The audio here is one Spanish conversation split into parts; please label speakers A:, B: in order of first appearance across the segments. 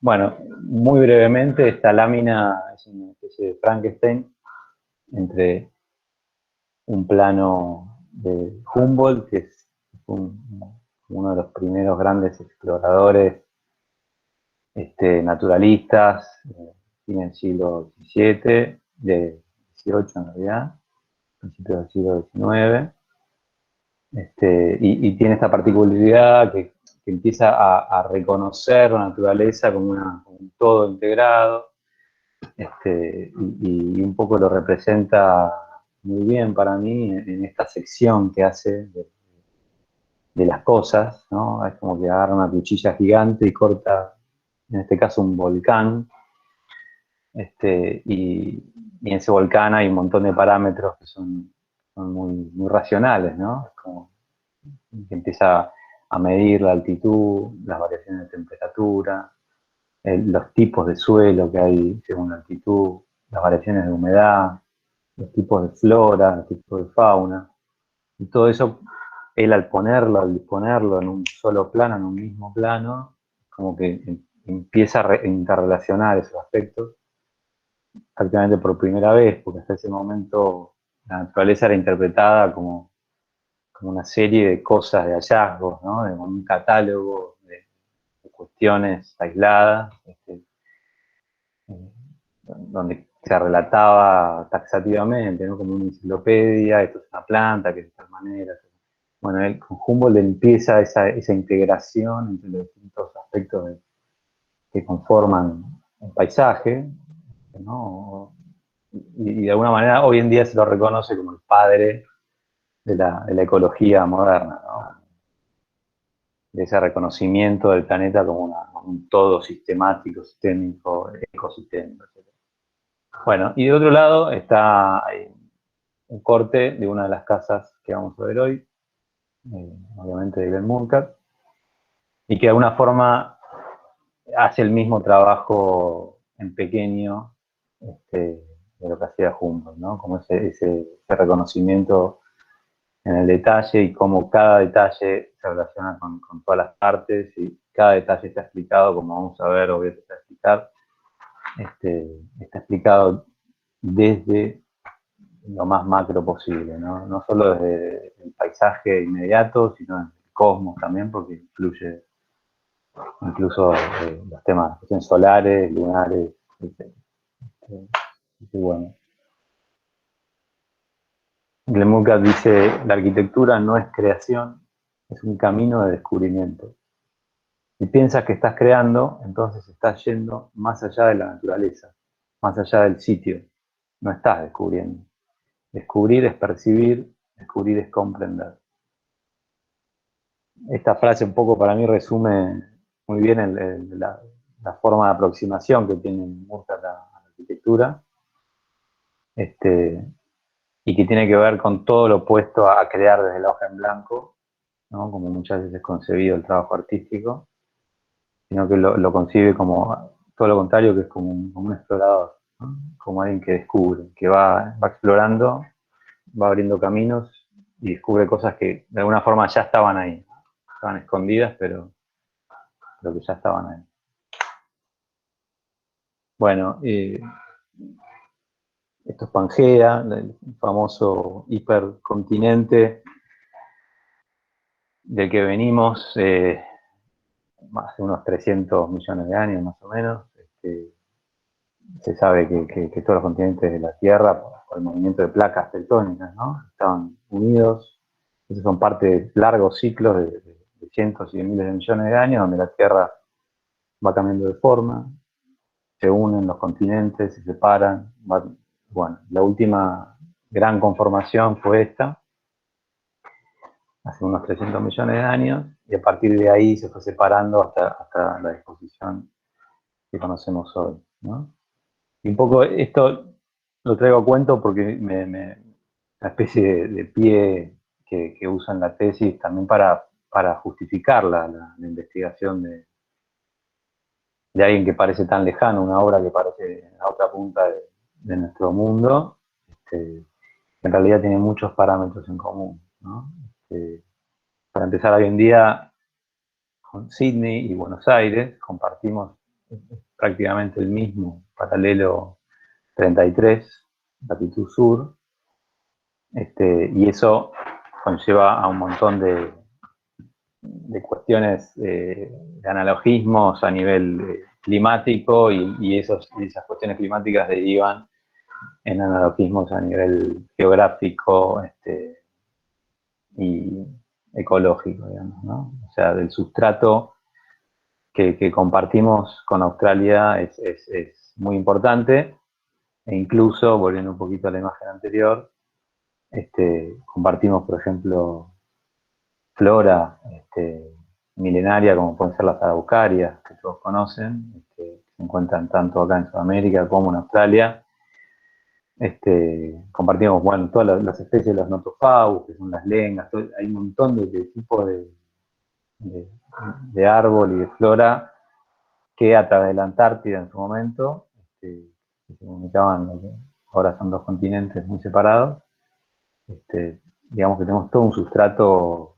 A: Bueno, muy brevemente, esta lámina es una especie de Frankenstein entre un plano de Humboldt, que es uno de los primeros grandes exploradores naturalistas, fin del siglo XVII, de XVIII en realidad, principios del siglo XIX, y tiene esta particularidad que empieza a reconocer la naturaleza como, como un todo integrado, y un poco lo representa muy bien para mí en esta sección que hace de las cosas, ¿no? Es como que agarra una cuchilla gigante y corta, en este caso, un volcán, y en ese volcán hay un montón de parámetros que son muy racionales, ¿no? Es como que empieza a medir la altitud, las variaciones de temperatura, los tipos de suelo que hay según la altitud, las variaciones de humedad, los tipos de flora, los tipos de fauna, y todo eso, él al disponerlo en un solo plano, en un mismo plano, como que empieza a interrelacionar esos aspectos prácticamente por primera vez, porque hasta ese momento la naturaleza era interpretada como una serie de cosas, de hallazgos, ¿no? De un catálogo de cuestiones aisladas, donde se relataba taxativamente, ¿no? Como una enciclopedia, esto es una planta, que es de tal manera. Bueno, él, con Humboldt empieza esa integración entre los distintos aspectos que conforman un paisaje, ¿no? Y de alguna manera hoy en día se lo reconoce como el padre de la ecología moderna, ¿no? De ese reconocimiento del planeta como un todo sistemático, sistémico, ecosistémico, etc. Bueno, y de otro lado está un corte de una de las casas que vamos a ver hoy, obviamente de Ibn Munkar, y que de alguna forma hace el mismo trabajo en pequeño, de lo que hacía Humboldt, ¿no? Como ese reconocimiento en el detalle y cómo cada detalle se relaciona con todas las partes y cada detalle está explicado, como vamos a ver, o voy a tratar de explicar, está explicado desde lo más macro posible, ¿no? No solo desde el paisaje inmediato, sino en el cosmos también, porque incluye incluso los temas solares, lunares, etc. Bueno. Glemuka dice, la arquitectura no es creación, es un camino de descubrimiento. Si piensas que estás creando, entonces estás yendo más allá de la naturaleza, más allá del sitio. No estás descubriendo. Descubrir es percibir, descubrir es comprender. Esta frase un poco para mí resume muy bien la forma de aproximación que tiene Murta a la arquitectura, este, y que tiene que ver con todo lo opuesto a crear desde la hoja en blanco, ¿no? Como muchas veces es concebido el trabajo artístico, sino que lo concibe como todo lo contrario, que es como un explorador, ¿no? Como alguien que descubre, que va explorando, va abriendo caminos y descubre cosas que de alguna forma ya estaban ahí, estaban escondidas, pero que ya estaban ahí. Bueno, esto es Pangea, el famoso hipercontinente del que venimos hace unos 300 millones de años más o menos. Se sabe que todos los continentes de la Tierra, por el movimiento de placas tectónicas, ¿no? Estaban unidos. Esos son parte de largos ciclos de cientos y de miles de millones de años, donde la Tierra va cambiando de forma, se unen los continentes, se separan. Bueno, la última gran conformación fue esta, hace unos 300 millones de años, y a partir de ahí se fue separando hasta la disposición que conocemos hoy, ¿no? Y un poco esto lo traigo a cuento porque una especie de pie que usa en la tesis también para justificar la investigación de alguien que parece tan lejano, una obra que parece a otra punta de nuestro mundo, que en realidad tiene muchos parámetros en común, ¿no? Para empezar, hoy en día con Sydney y Buenos Aires, compartimos prácticamente el mismo paralelo 33, latitud sur, y eso conlleva a un montón de cuestiones, de analogismos a nivel climático y esas cuestiones climáticas derivan en analogismos a nivel geográfico y ecológico, digamos, ¿no? O sea, del sustrato que compartimos con Australia es muy importante, e incluso, volviendo un poquito a la imagen anterior, compartimos, por ejemplo, flora milenaria, como pueden ser las araucarias, que todos conocen, que se encuentran tanto acá en Sudamérica como en Australia. Compartimos, bueno, todas las especies de los notofagus, que son las lengas, hay un montón de tipos de, de árbol y de flora que a través de la Antártida en su momento, se comunicaban, ahora son dos continentes muy separados, digamos que tenemos todo un sustrato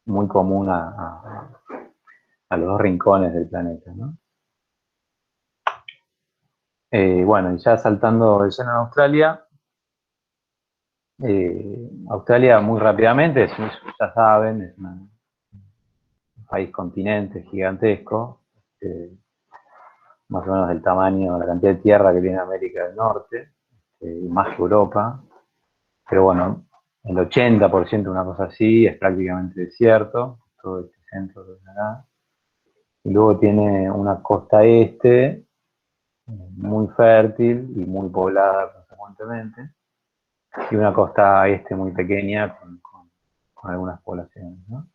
A: muy común a los dos rincones del planeta, ¿no? Bueno, y ya saltando de lleno en Australia, Australia muy rápidamente, ya saben, es un país continente gigantesco, más o menos del tamaño, la cantidad de tierra que tiene América del Norte, más que Europa, pero bueno, el 80%, una cosa así, es prácticamente desierto, todo este centro de acá. Y luego tiene una costa este, muy fértil y muy poblada consecuentemente, y una costa este muy pequeña con algunas poblaciones, ¿no?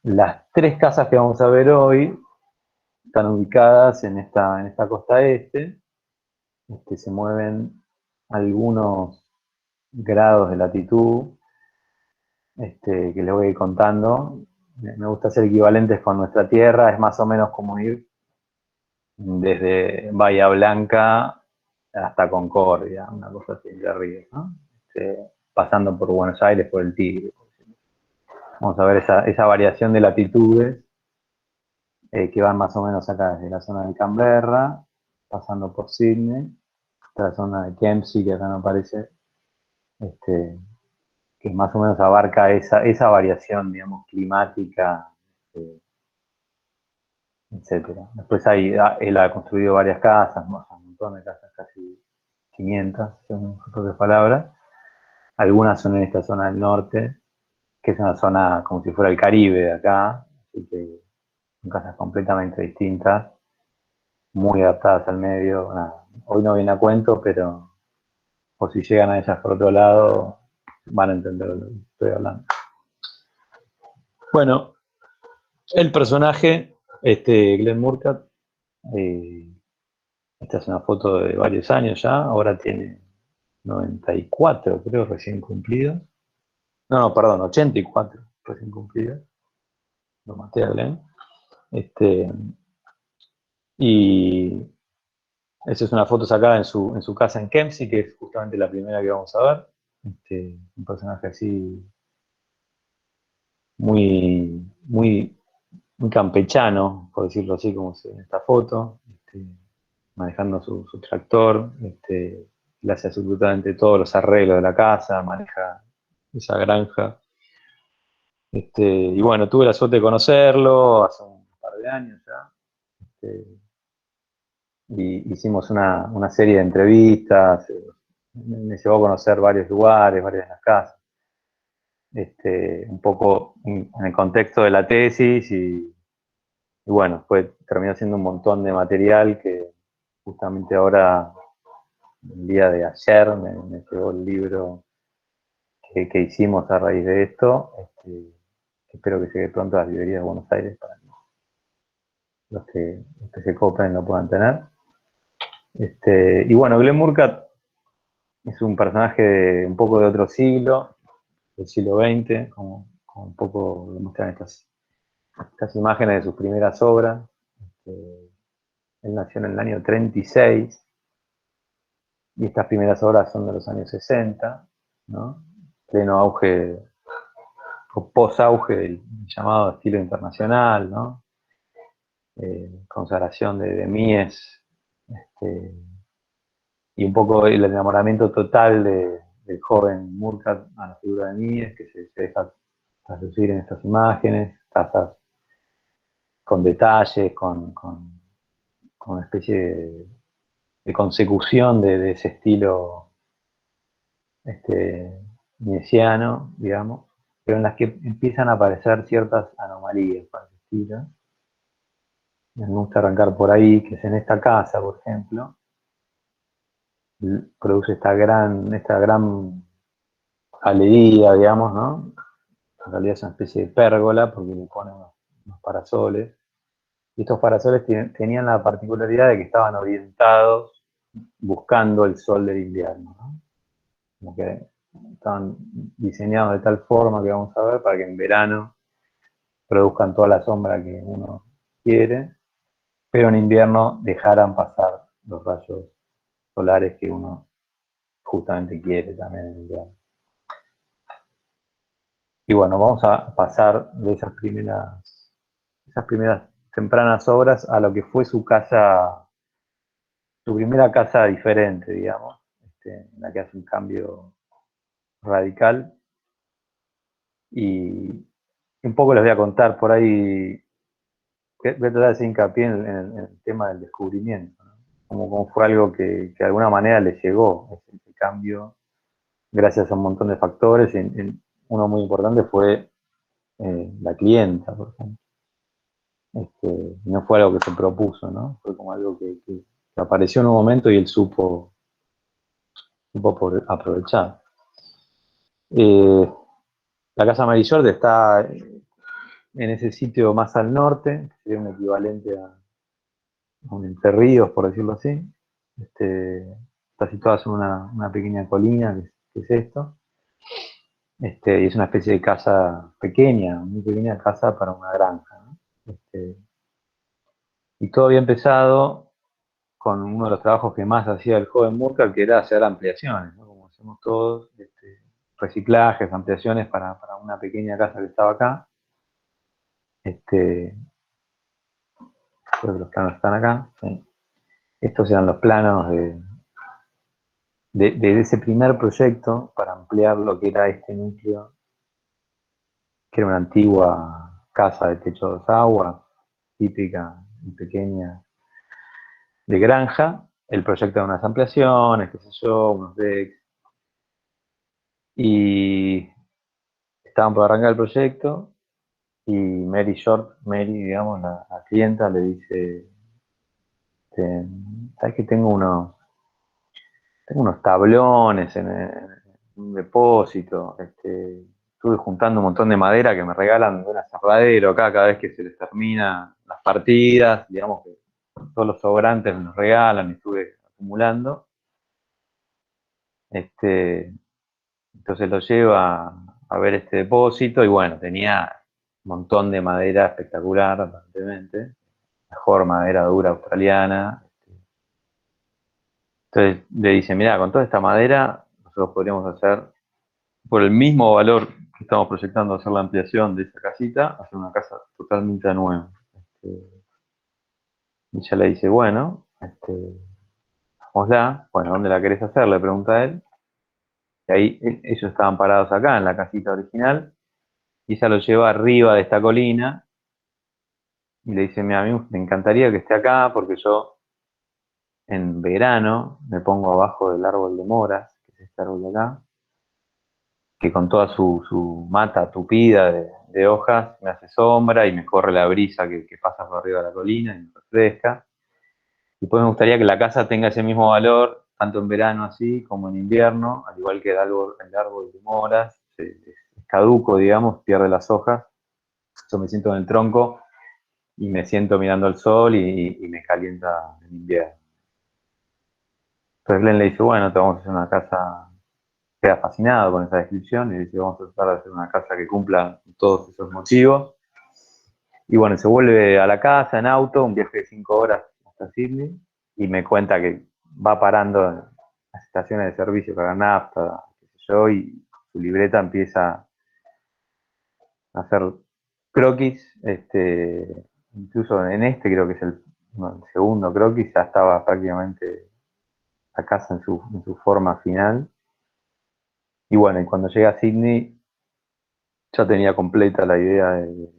A: Las tres casas que vamos a ver hoy están ubicadas en esta costa este, se mueven algunos grados de latitud, que les voy a ir contando. Me gusta hacer equivalentes con nuestra Tierra, es más o menos como ir desde Bahía Blanca hasta Concordia, una cosa así de arriba, ¿no? Pasando por Buenos Aires, por el Tigre. Vamos a ver esa variación de latitudes que van más o menos acá desde la zona de Canberra, pasando por Sydney, hasta la zona de Kempsey, que acá no aparece, que más o menos abarca esa variación, digamos, climática, etcétera. Después él ha construido varias casas, un montón de casas, casi 500, según sus propias palabras. Algunas son en esta zona del norte, que es una zona como si fuera el Caribe de acá, así que son casas completamente distintas, muy adaptadas al medio. Nada, hoy no viene a cuento, pero o si llegan a ellas por otro lado, van a entender lo que estoy hablando. Bueno, el personaje, Glenn Murcutt, esta es una foto de varios años ya, ahora tiene 94, creo, recién cumplidos. No, perdón, 84 recién cumplidos. Lo maté a Glenn. Y esa es una foto sacada en su casa en Kempsey, que es justamente la primera que vamos a ver. Un personaje así muy, muy, muy campechano, por decirlo así, como se ve en esta foto, manejando su tractor, le hace absolutamente todos los arreglos de la casa, maneja esa granja. Y bueno, tuve la suerte de conocerlo hace un par de años ya. Y hicimos una serie de entrevistas, me llevó a conocer varios lugares, varias de las casas, un poco en el contexto de la tesis y bueno, terminó siendo un montón de material que justamente ahora, el día de ayer, me llegó el libro que hicimos a raíz de esto, espero que llegue pronto a las librerías de Buenos Aires para que los que se copen lo puedan tener. Y bueno, Glenn Murcutt es un personaje un poco de otro siglo, del siglo XX, como un poco demuestran estas imágenes de sus primeras obras. Él nació en el año 36 y estas primeras obras son de los años 60, ¿no? Pleno auge o post-auge del llamado estilo internacional, ¿no? Consagración de Mies, y un poco el enamoramiento total del joven Murkat a la figura de Mies, que se deja traducir en estas imágenes, casas con detalles, con una especie de consecución de ese estilo miesiano, digamos, pero en las que empiezan a aparecer ciertas anomalías para el estilo. Me gusta arrancar por ahí, que es en esta casa, por ejemplo, produce esta gran galería, digamos, ¿no? En realidad es una especie de pérgola porque le ponen unos parasoles. Y estos parasoles tenían la particularidad de que estaban orientados buscando el sol del invierno, ¿no? Como que estaban diseñados de tal forma que vamos a ver para que en verano produzcan toda la sombra que uno quiere, pero en invierno dejaran pasar los rayos solares que uno justamente quiere también en invierno. Y bueno, vamos a pasar de esas primeras tempranas obras a lo que fue su casa, su primera casa diferente, digamos, en la que hace un cambio radical. Y un poco les voy a contar por ahí, voy a tratar de hacer hincapié en el tema del descubrimiento, ¿no? Como fue algo que de alguna manera le llegó, ese cambio, gracias a un montón de factores. Uno muy importante fue la clienta, por ejemplo. No fue algo que se propuso, ¿no? Fue como algo que apareció en un momento y él supo aprovechar. La Casa Marisol está en ese sitio más al norte, que sería un equivalente a un Entre Ríos, por decirlo así. Está situada en una pequeña colina, que es esto. Y es una especie de casa pequeña, muy pequeña casa para una granja, ¿no? Y todo había empezado con uno de los trabajos que más hacía el joven Murka, que era hacer ampliaciones, ¿no? Como hacemos todos, reciclajes, ampliaciones para una pequeña casa que estaba acá. Creo que los planos están acá. Sí. Estos eran los planos de ese primer proyecto para ampliar lo que era este núcleo, que era una antigua casa de techo de dos aguas, típica y pequeña de granja. El proyecto de unas ampliaciones, qué sé yo, unos decks. Y estaban por arrancar el proyecto y Mary, digamos, la clienta, le dice, ¿sabes que tengo unos tablones en un depósito? Estuve juntando un montón de madera que me regalan de un aserradero acá cada vez que se les termina las partidas, digamos que todos los sobrantes me los regalan y estuve acumulando. Entonces lo lleva a ver este depósito y bueno, tenía un montón de madera espectacular, aparentemente, mejor madera dura australiana. Entonces le dice, mira, con toda esta madera nosotros podríamos hacer, por el mismo valor que estamos proyectando hacer la ampliación de esa casita, hacer una casa totalmente nueva. Y ella le dice, bueno, hagámosla. Bueno, ¿dónde la querés hacer? Le pregunta él. Y ahí ellos estaban parados acá en la casita original y ella lo lleva arriba de esta colina y le dice, mira, a mí me encantaría que esté acá porque yo en verano me pongo abajo del árbol de moras, que es este árbol de acá, que con toda su mata tupida de hojas me hace sombra y me corre la brisa que pasa por arriba de la colina y me refresca. Y pues me gustaría que la casa tenga ese mismo valor, tanto en verano así como en invierno, al igual que el árbol de moras, es caduco, digamos, pierde las hojas. Yo me siento en el tronco y me siento mirando al sol y me calienta en invierno. Entonces Glenn le dice, bueno, te vamos a hacer una casa, queda fascinado con esa descripción y dice, vamos a tratar de hacer una casa que cumpla todos esos motivos. Y bueno, se vuelve a la casa en auto, un viaje de 5 horas hasta Sydney, y me cuenta que va parando en las estaciones de servicio para nafta, qué sé yo, y su libreta empieza a hacer croquis, incluso en creo que es el segundo croquis, ya estaba prácticamente la casa en su forma final. Y bueno, y cuando llegué a Sydney ya tenía completa la idea de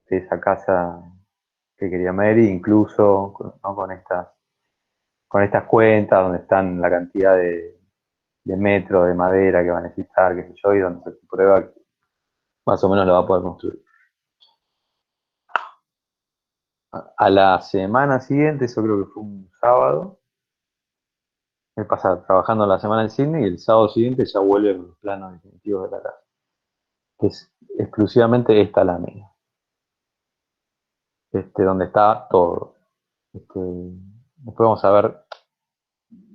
A: esa casa que quería Mary, incluso ¿no? Con estas cuentas donde están la cantidad de metros de madera que va a necesitar, qué sé yo, y donde se prueba que más o menos lo va a poder construir. A la semana siguiente, eso creo que fue un sábado, me pasa trabajando la semana en Sydney y el sábado siguiente ya vuelve con los planos definitivos de la casa, que es exclusivamente esta lámina, donde está todo. Después vamos a ver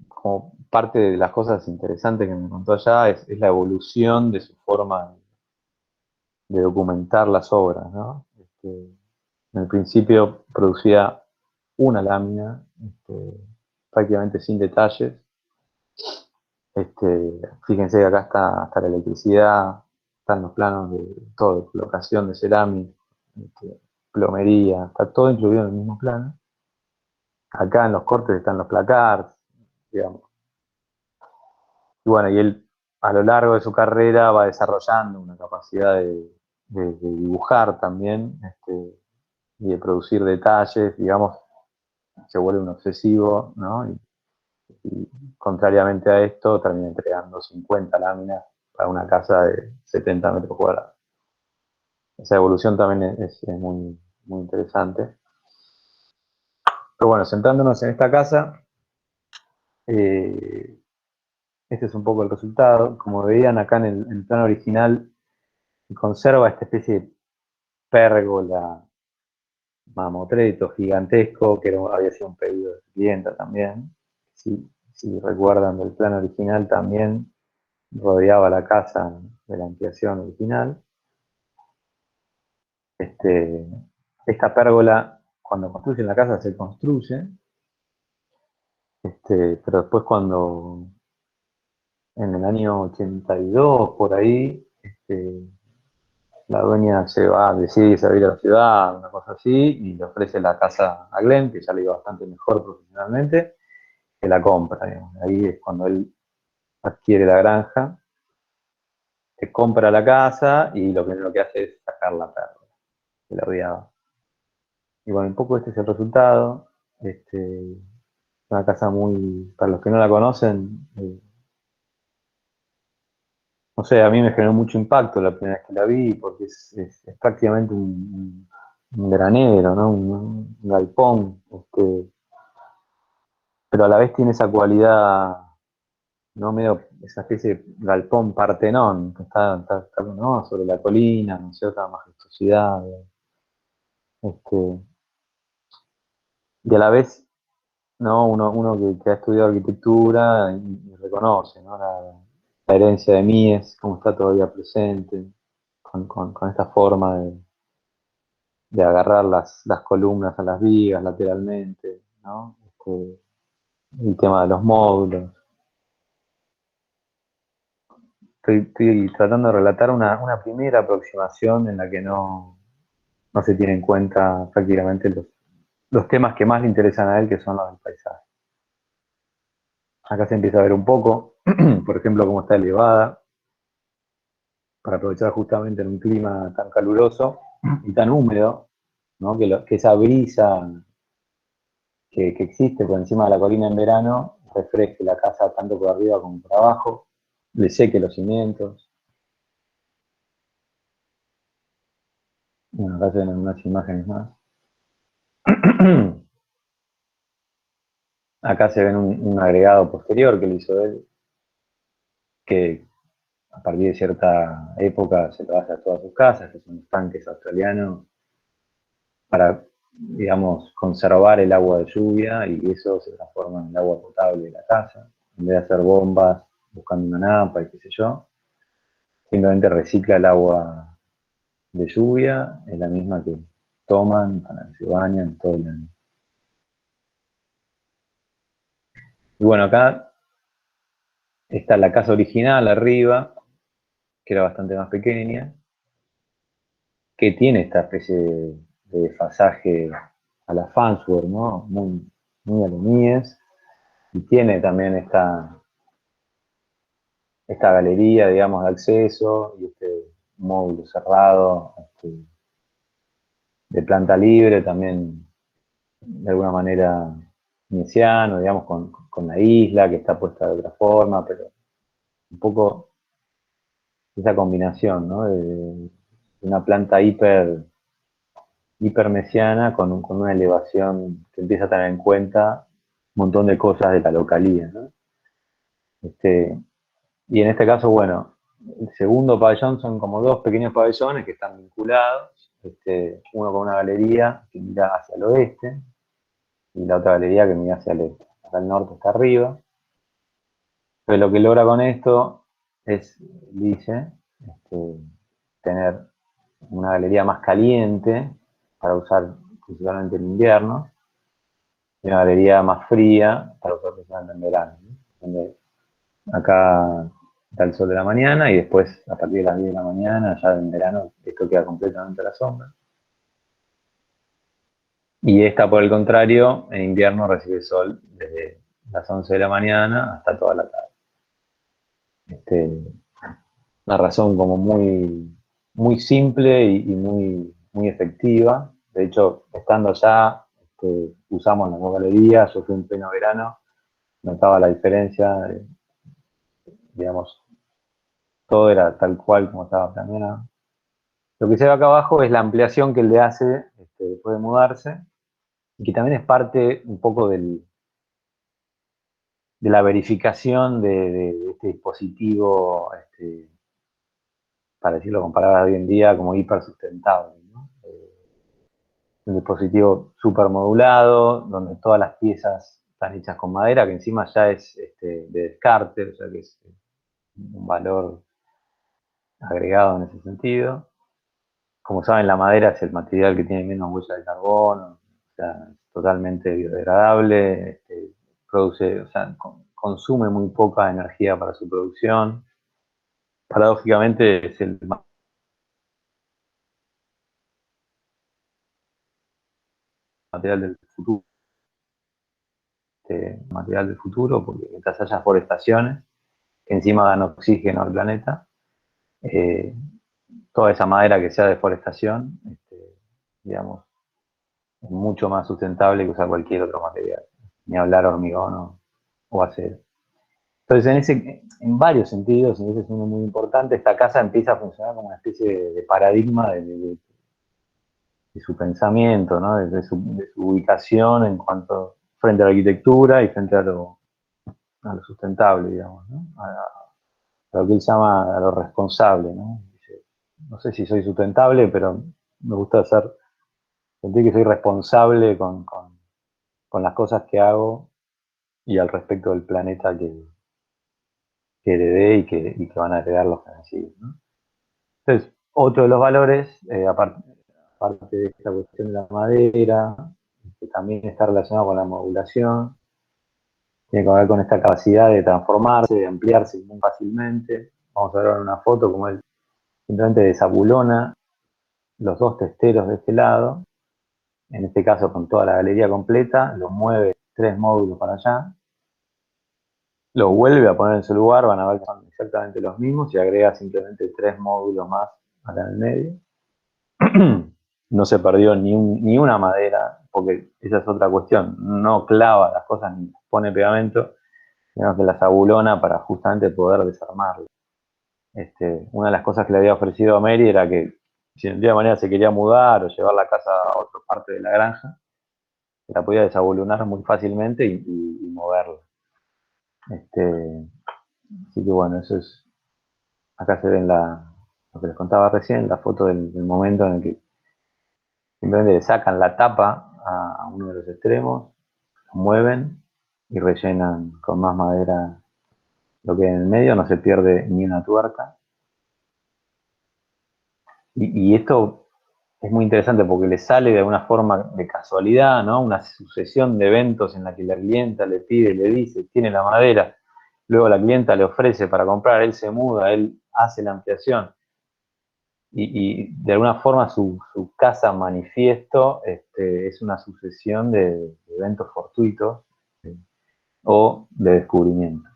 A: como parte de las cosas interesantes que me contó allá es la evolución de su forma de documentar las obras, ¿no? En el principio producía una lámina, prácticamente sin detalles. Fíjense que acá está hasta la electricidad, están los planos de todo, de colocación de cerámica, plomería, está todo incluido en el mismo plano. Acá en los cortes están los placards, digamos. Y bueno, y él a lo largo de su carrera va desarrollando una capacidad de dibujar también, y de producir detalles, digamos, se vuelve un obsesivo, ¿no? Y contrariamente a esto, termina entregando 50 láminas para una casa de 70 metros cuadrados. Esa evolución también es muy, muy interesante. Pero bueno, centrándonos en esta casa, eh, este es un poco el resultado. Como veían acá en el plano original, conserva esta especie de pérgola mamotreto gigantesco, que había sido un pedido de clienta también. Si recuerdan del plano original, también rodeaba la casa de la ampliación original. Esta pérgola, cuando construyen la casa, se construye, pero después cuando en el año 82, por ahí, la dueña decide salir a la ciudad, una cosa así, y le ofrece la casa a Glenn, que ya le iba bastante mejor profesionalmente, que la compra, digamos. Ahí es cuando él adquiere la granja, que compra la casa y lo primero que hace es sacar la pérgola, que la odiaba. Y bueno, un poco este es el resultado. Una casa muy, para los que no la conocen, no sé, a mí me generó mucho impacto la primera vez que la vi, porque es prácticamente un granero, ¿no? Un galpón, pero a la vez tiene esa cualidad, ¿no? Medio esa especie de galpón Partenón, que está, ¿no? Sobre la colina, con cierta majestuosidad. Este, y a la vez, ¿no? Uno que ha estudiado arquitectura y reconoce, ¿no? La herencia de Mies, cómo está todavía presente, con esta forma de agarrar las columnas a las vigas lateralmente, ¿no? El tema de los módulos. Estoy tratando de relatar una primera aproximación en la que no se tiene en cuenta prácticamente los temas que más le interesan a él, que son los del paisaje. Acá se empieza a ver un poco, por ejemplo, cómo está elevada, para aprovechar justamente en un clima tan caluroso y tan húmedo, ¿no? Que esa brisa que existe por encima de la colina en verano refresque la casa tanto por arriba como por abajo, le seque los cimientos. Bueno, acá se ven unas imágenes más. Acá se ven un agregado posterior que le hizo él, que a partir de cierta época se lo hace a todas sus casas, que son los tanques australianos, para, digamos, conservar el agua de lluvia y eso se transforma en el agua potable de la casa. En vez de hacer bombas buscando una napa y qué sé yo, simplemente recicla el agua de lluvia, es la misma que toman, para que se bañan todo el año. Y bueno, acá está la casa original arriba, que era bastante más pequeña, que tiene esta especie de desfasaje a la Farnsworth, ¿no? Muy a lo Mies, y tiene también esta galería, digamos, de acceso y este módulo cerrado, de planta libre, también de alguna manera Miesiano, digamos, con la isla que está puesta de otra forma, pero un poco esa combinación, ¿no? De una planta hipermesiana con una elevación que empieza a tener en cuenta un montón de cosas de la localía, ¿no? Este, y en este caso, bueno, el segundo pabellón son como dos pequeños pabellones que están vinculados, uno con una galería que mira hacia el oeste y la otra galería que mira hacia el este. Acá el norte está arriba. Pero lo que logra con esto es, dice, tener una galería más caliente para usar principalmente en invierno y una galería más fría para usar principalmente en verano, ¿no? Donde acá está el sol de la mañana y después a partir de las 10 de la mañana, ya en verano, esto queda completamente a la sombra. Y esta, por el contrario, en invierno recibe sol desde las 11 de la mañana hasta toda la tarde. Una razón como muy simple y muy efectiva. De hecho, estando allá, usamos las dos galerías, yo fui en pleno verano, notaba la diferencia, digamos, todo era tal cual como estaba planeado. Lo que se ve acá abajo es la ampliación que él le hace después de mudarse, y que también es parte un poco de la verificación de este dispositivo, para decirlo con palabras de hoy en día, como hiper sustentable, ¿no? Un dispositivo súper modulado, donde todas las piezas están hechas con madera, que encima ya es de descarte, o sea que es un valor agregado en ese sentido. Como saben, la madera es el material que tiene menos huella de carbono, o sea, es totalmente biodegradable, produce, o sea, consume muy poca energía para su producción. Paradójicamente es el material del futuro, material del futuro, porque mientras haya forestaciones, que encima dan oxígeno al planeta, eh, toda esa madera que sea de deforestación, digamos, es mucho más sustentable que usar cualquier otro material, ni hablar hormigón o acero. Entonces, en varios sentidos, y ese es uno muy importante, esta casa empieza a funcionar como una especie de paradigma de su pensamiento, ¿no? De su ubicación en cuanto frente a la arquitectura y frente a lo sustentable, digamos, ¿no? A lo que él llama a lo responsable, ¿no? Dice, no sé si soy sustentable, pero me gusta sentir que soy responsable con las cosas que hago y al respecto del planeta que heredé y que van a heredar los que me siguen, ¿no? Entonces, otro de los valores, aparte de esta cuestión de la madera, que también está relacionado con la modulación, tiene que ver con esta capacidad de transformarse, de ampliarse muy fácilmente. Vamos a ver ahora una foto como él simplemente desabulona los dos testeros de este lado, en este caso con toda la galería completa, los mueve 3 módulos para allá, los vuelve a poner en su lugar, van a ver que son exactamente los mismos y agrega simplemente 3 módulos más acá en el medio. No se perdió ni una madera, porque esa es otra cuestión, no clava las cosas ni pone pegamento, sino que las abulona para justamente poder desarmarlas. Una de las cosas que le había ofrecido a Mary era que si de alguna manera se quería mudar o llevar la casa a otra parte de la granja, la podía desabulunar muy fácilmente y moverla. Así que bueno, eso es, acá se ven lo que les contaba recién, la foto del momento en el que simplemente le sacan la tapa a uno de los extremos, lo mueven y rellenan con más madera lo que hay en el medio, no se pierde ni una tuerca. Y esto es muy interesante porque le sale de alguna forma de casualidad, ¿no? Una sucesión de eventos en la que la clienta le pide, le dice, tiene la madera, luego la clienta le ofrece para comprar, él se muda, él hace la ampliación. y de alguna forma su casa manifiesto es una sucesión de eventos fortuitos o de descubrimientos.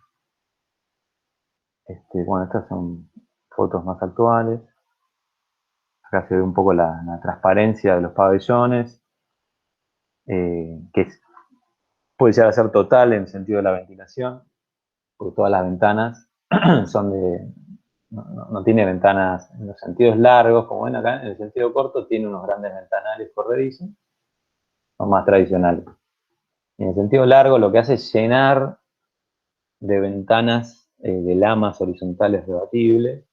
A: Bueno, estas son fotos más actuales. Acá se ve un poco la transparencia de los pabellones, que puede llegar a ser total en el sentido de la ventilación, porque todas las ventanas son no tiene ventanas en los sentidos largos, como ven acá, en el sentido corto tiene unos grandes ventanales corredizos, son más tradicionales. Y en el sentido largo lo que hace es llenar de ventanas de lamas horizontales rebatibles,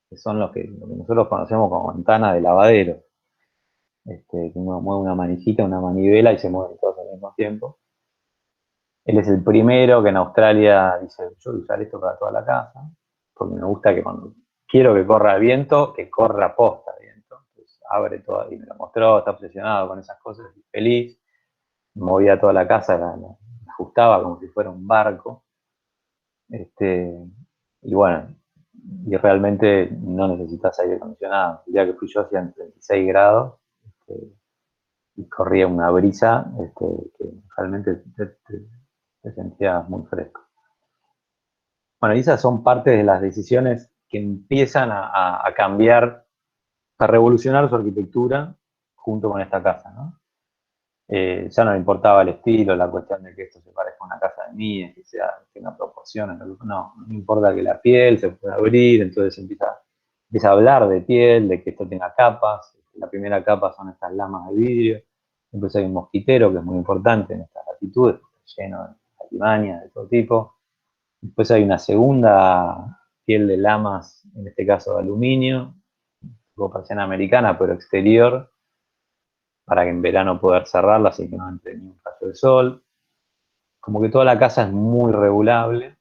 A: que son lo que nosotros conocemos como ventanas de lavadero. Que uno mueve una manijita, una manivela y se mueven todos al mismo tiempo. Él es el primero que en Australia dice, yo voy a usar esto para toda la casa, porque me gusta que cuando quiero que corra el viento, que corra posta el viento. Entonces abre todo, y me lo mostró, está obsesionado con esas cosas, y feliz. Movía toda la casa, la ajustaba como si fuera un barco. Y bueno, y realmente no necesitas aire acondicionado. El día que fui yo hacían 36 grados, y corría una brisa que realmente te sentías muy fresco. Bueno, y esas son parte de las decisiones que empiezan a cambiar, a revolucionar su arquitectura junto con esta casa, ¿no? Ya no le importaba el estilo, la cuestión de que esto se parezca a una casa de niños, que tenga proporciones, no importa que la piel se pueda abrir, entonces empieza a hablar de piel, de que esto tenga capas. La primera capa son estas lamas de vidrio, entonces hay un mosquitero que es muy importante en estas latitudes, lleno de alimañas de todo tipo. Después hay una segunda piel de lamas, en este caso de aluminio, tipo persiana americana, pero exterior, para que en verano poder cerrarla así que no entre ni un rayo de sol. Como que toda la casa es muy regulable,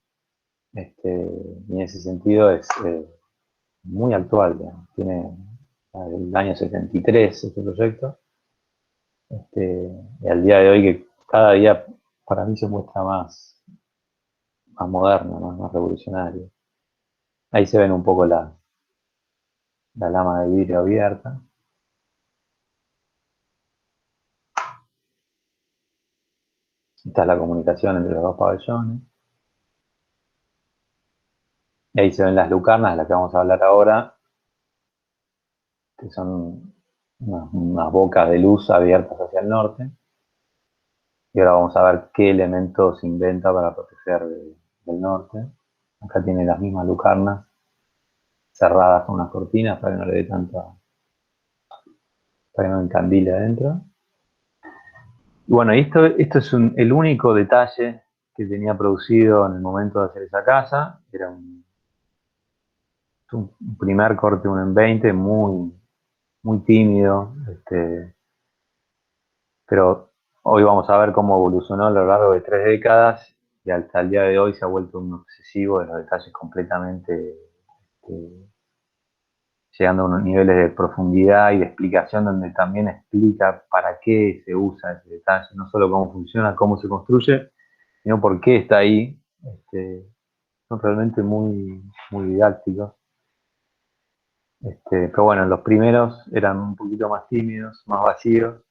A: y en ese sentido es muy actual, digamos. Tiene el año 73 este proyecto, y al día de hoy que cada día para mí se muestra más moderno, más revolucionario. Ahí se ven un poco la lama de vidrio abierta. Esta es la comunicación entre los dos pabellones. Y ahí se ven las lucarnas de las que vamos a hablar ahora, que son unas bocas de luz abiertas hacia el norte. Y ahora vamos a ver qué elementos se inventa para proteger del norte. Acá tiene las mismas lucarnas cerradas con unas cortinas para que no le dé para que no encandile adentro. Y bueno, esto es el único detalle que tenía producido en el momento de hacer esa casa. Era un primer corte 1 en 20, muy tímido, pero hoy vamos a ver cómo evolucionó a lo largo de 3 décadas y hasta el día de hoy se ha vuelto un obsesivo de los detalles completamente, llegando a unos niveles de profundidad y de explicación donde también explica para qué se usa ese detalle, no solo cómo funciona, cómo se construye, sino por qué está ahí. Son realmente muy didácticos. Pero bueno, los primeros eran un poquito más tímidos, más vacíos.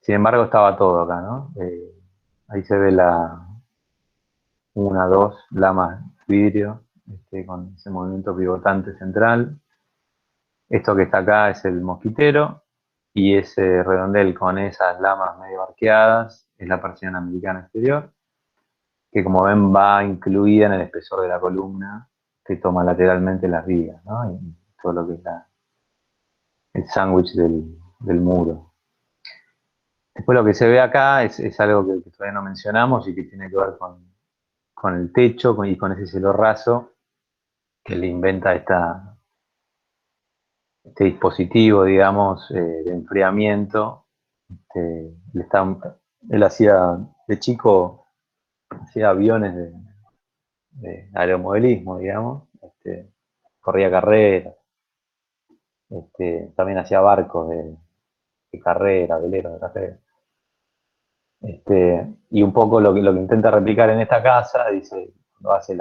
A: Sin embargo, estaba todo acá, ¿no? Ahí se ve una, dos lamas de vidrio, con ese movimiento pivotante central. Esto que está acá es el mosquitero, y ese redondel con esas lamas medio arqueadas es la persiana americana exterior, que como ven va incluida en el espesor de la columna que toma lateralmente las vigas, ¿no? Y todo lo que es el sándwich del muro. Después lo que se ve acá es algo que todavía no mencionamos y que tiene que ver con el techo y con ese cielo raso que le inventa este dispositivo, digamos, de enfriamiento. Él hacía, de chico, hacía aviones de aeromodelismo, digamos, corría carreras, también hacía barcos de carrera, veleros de carrera. Y un poco lo que intenta replicar en esta casa, dice, lo hace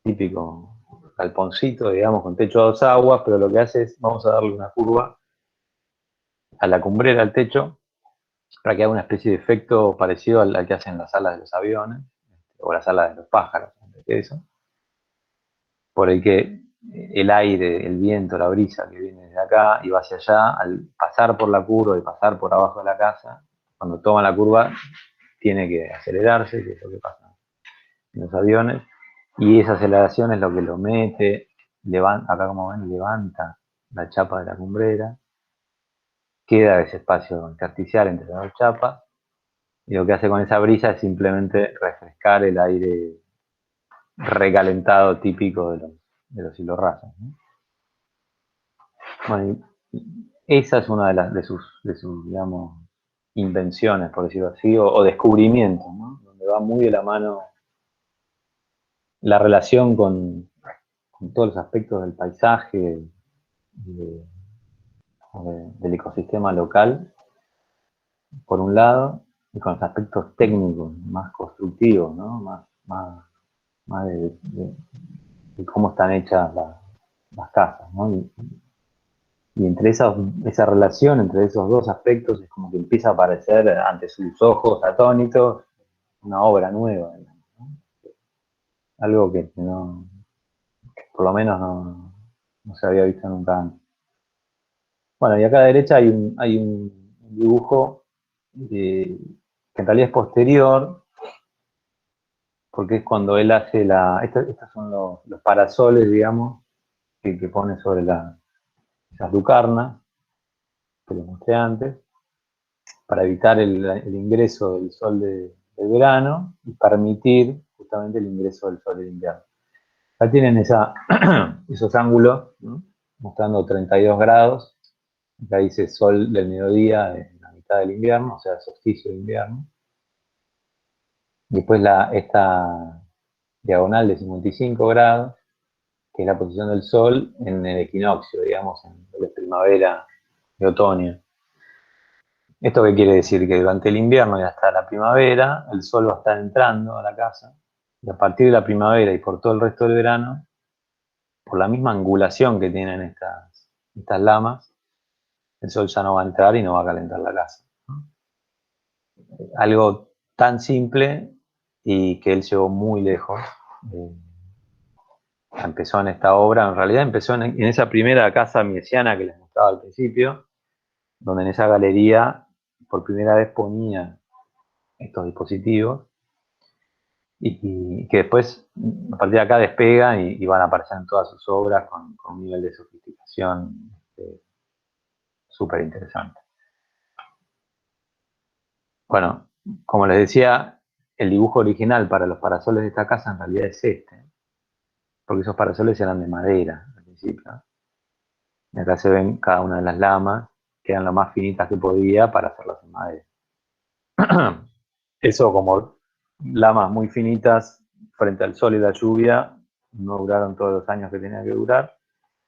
A: típico galponcito, digamos, con techo a 2 aguas, pero lo que hace es, vamos a darle una curva a la cumbrera, al techo, para que haga una especie de efecto parecido al que hacen las alas de los aviones, o las alas de los pájaros, antes que eso, por el que el aire, el viento, la brisa que viene de acá y va hacia allá, al pasar por la curva y pasar por abajo de la casa, cuando toma la curva, tiene que acelerarse, que es lo que pasa en los aviones, y esa aceleración es lo que lo mete, levanta, acá como ven, levanta la chapa de la cumbrera, queda ese espacio intersticial entre las dos chapas, y lo que hace con esa brisa es simplemente refrescar el aire recalentado típico de los hilos rasos, ¿no? Bueno, esa es una de sus, digamos, invenciones, por decirlo así, o descubrimientos, ¿no? Donde va muy de la mano la relación con todos los aspectos del paisaje, de- del ecosistema local, por un lado, y con los aspectos técnicos, más constructivos, ¿no? Más de cómo están hechas las casas, ¿no? Y entre esa relación, entre esos dos aspectos, es como que empieza a aparecer ante sus ojos atónitos una obra nueva, ¿no? Algo que no, que por lo menos no se había visto nunca antes. Bueno, y acá a la derecha hay un dibujo que en realidad es posterior, porque es cuando él hace estos son los parasoles, digamos, que pone sobre esas lucarnas que les mostré antes, para evitar el ingreso del sol del verano y permitir justamente el ingreso del sol del invierno. Acá tienen esos ángulos, ¿no? Mostrando 32 grados. Acá dice sol del mediodía de la mitad del invierno, o sea, solsticio de invierno. Después esta diagonal de 55 grados, que es la posición del sol en el equinoccio, digamos, en lo que es primavera y otoño. ¿Esto qué quiere decir? Que durante el invierno y hasta la primavera, el sol va a estar entrando a la casa, y a partir de la primavera y por todo el resto del verano, por la misma angulación que tienen estas lamas, el sol ya no va a entrar y no va a calentar la casa, ¿no? Algo tan simple y que él llegó muy lejos. Eh, Empezó en esta obra, en realidad empezó en esa primera casa miesiana que les mostraba al principio, donde en esa galería por primera vez ponía estos dispositivos y que después, a partir de acá, despegan y van a aparecer en todas sus obras con un nivel de sofisticación súper interesante. Bueno, como les decía, el dibujo original para los parasoles de esta casa en realidad es este, porque esos parasoles eran de madera al principio. Y acá se ven cada una de las lamas, que eran lo más finitas que podía para hacerlas en madera. Eso, como lamas muy finitas frente al sol y la lluvia, no duraron todos los años que tenía que durar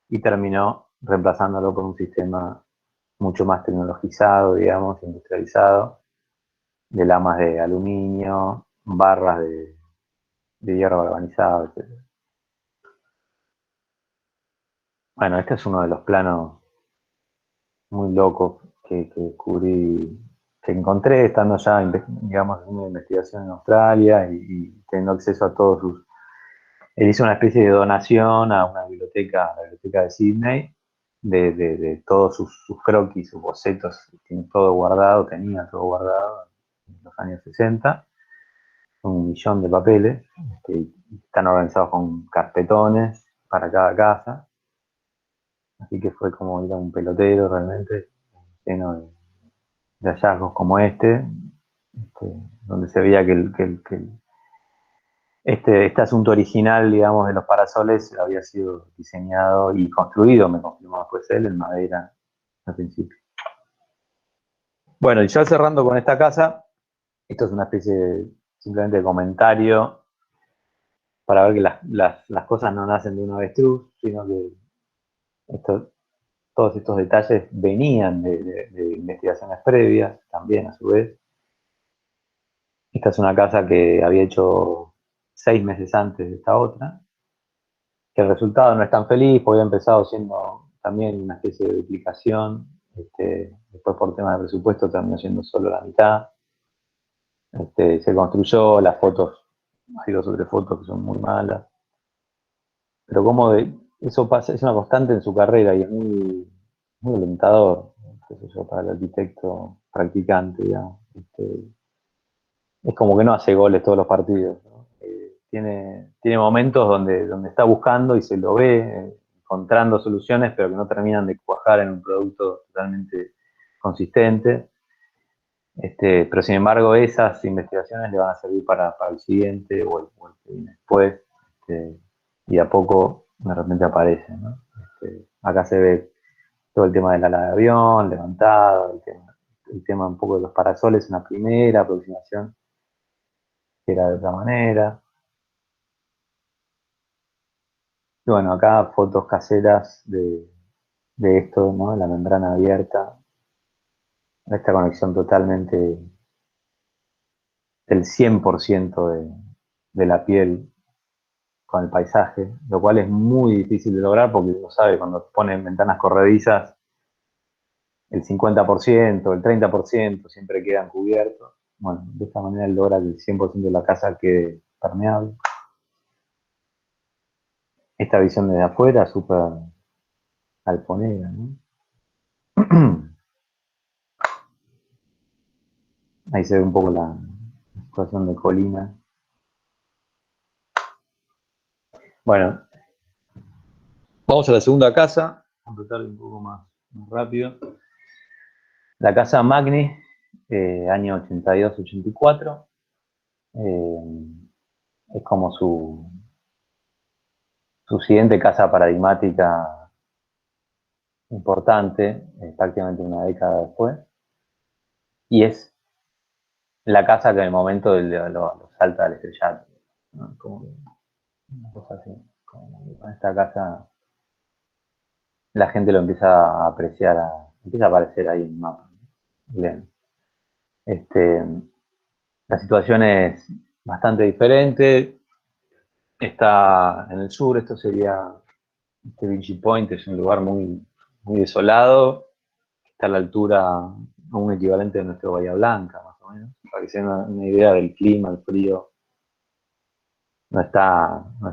A: y terminó reemplazándolo por un sistema mucho más tecnologizado, digamos, industrializado, de lamas de aluminio, barras de hierro galvanizado, etc. Bueno, este es uno de los planos muy locos que descubrí, que encontré estando ya, digamos, en una investigación en Australia y teniendo acceso a todos sus... Él hizo una especie de donación a una biblioteca, la biblioteca de Sydney, de todos sus croquis, sus bocetos, tiene todo guardado, tenía todo guardado en los años 60, 1 millón de papeles, que están organizados con carpetones para cada casa, así que fue como ir a un pelotero realmente, lleno de hallazgos como este, donde se veía que este asunto original, digamos, de los parasoles había sido diseñado y construido, me confirmó después él, en madera al principio. Bueno, y ya cerrando con esta casa, esto es una especie simplemente de comentario para ver que las cosas no nacen de un avestruz, sino que todos estos detalles venían de investigaciones previas, también a su vez. Esta es una casa que había hecho 6 meses antes de esta otra, que el resultado no es tan feliz, porque había empezado siendo también una especie de duplicación, después por temas de presupuesto terminó siendo solo la mitad. Se construyó, las fotos, hay 2 o 3 fotos que son muy malas, pero eso pasa, es una constante en su carrera y es muy alentador, qué sé yo, para el arquitecto practicante, digamos. Es como que no hace goles todos los partidos, ¿no? Tiene momentos donde está buscando y se lo ve, encontrando soluciones, pero que no terminan de cuajar en un producto totalmente consistente. Pero sin embargo, esas investigaciones le van a servir para el siguiente o el que viene después, y a poco de repente aparece, ¿no? Acá se ve todo el tema del ala de avión, levantado, el tema un poco de los parasoles en la primera aproximación, que era de otra manera. Y bueno, acá fotos caseras de esto, ¿no? La membrana abierta, esta conexión totalmente del 100% de la piel con el paisaje, lo cual es muy difícil de lograr porque uno sabe, cuando ponen ventanas corredizas, el 50%, el 30% siempre quedan cubiertos. Bueno, de esta manera logra que el 100% de la casa quede permeable. Esta visión desde afuera, súper alponera, ¿no? Ahí se ve un poco la situación de colina. Bueno, vamos a la segunda casa, vamos a tratar un poco más rápido. La casa Magni, año 82-84, es como su siguiente casa paradigmática importante, prácticamente una década después, y es la casa que en el momento lo salta al estrellato, ¿no? Como una cosa así, como que con esta casa la gente lo empieza a apreciar, empieza a aparecer ahí en el mapa. Bien. La situación es bastante diferente, está en el sur, Vichy Point es un lugar muy desolado, está a la altura, un equivalente de nuestro Bahía Blanca, más o menos, para que se den una idea del clima, el frío. No es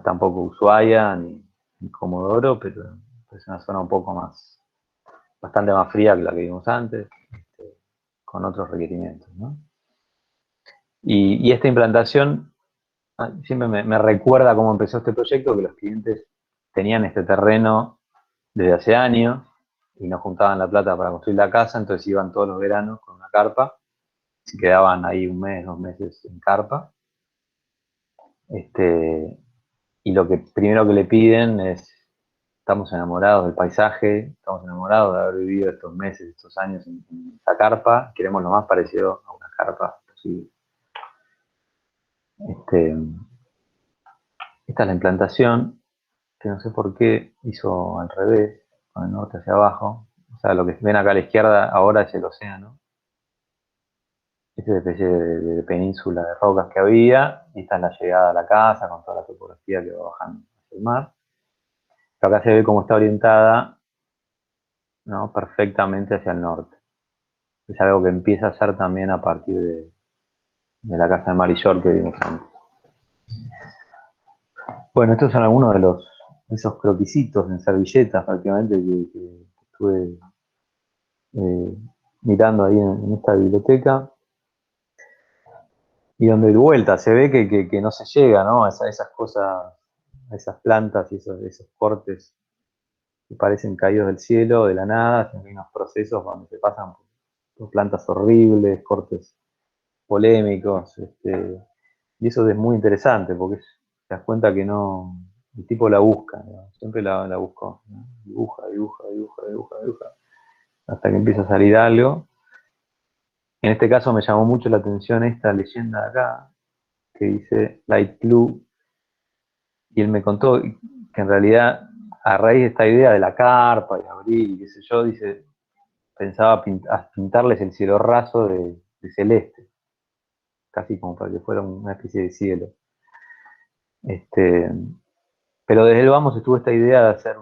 A: tampoco Ushuaia ni Comodoro, pero es una zona un poco bastante más fría que la que vimos antes, con otros requerimientos, ¿no? Y esta implantación siempre me recuerda cómo empezó este proyecto, que los clientes tenían este terreno desde hace años y no juntaban la plata para construir la casa, entonces iban todos los veranos con una carpa, se quedaban ahí 1 mes, 2 meses en carpa. Y lo que primero que le piden es: estamos enamorados del paisaje, estamos enamorados de haber vivido estos meses, estos años en esta carpa, queremos lo más parecido a una carpa posible. Esta es la implantación, que no sé por qué hizo al revés, con el norte hacia abajo. O sea, lo que ven acá a la izquierda ahora es el océano. Esta es una especie de península de rocas que había, y esta es la llegada a la casa, con toda la topografía que va bajando hacia el mar. Pero acá se ve cómo está orientada, ¿no? Perfectamente hacia el norte. Es algo que empieza a ser también a partir de la casa de Marisol que vimos antes. Bueno, estos son algunos de esos croquisitos en servilletas prácticamente que estuve eh, mirando ahí en esta biblioteca, y donde de vuelta se ve que no se llega, ¿no? A esas cosas, a esas plantas y esos cortes que parecen caídos del cielo, de la nada, sino que hay unos procesos donde se pasan por plantas horribles, cortes polémicos, y eso es muy interesante porque te das cuenta que no, el tipo la busca, ¿no? Siempre la buscó, ¿no? Dibuja, dibuja, dibuja, dibuja, dibuja, hasta que empieza a salir algo. En este caso me llamó mucho la atención esta leyenda de acá, que dice Light Blue, y él me contó que en realidad, a raíz de esta idea de la carpa y abril, y qué sé yo, dice, pensaba pintarles el cielo raso de celeste, casi como para que fuera una especie de cielo. Este, Pero desde el vamos estuvo esta idea de hacer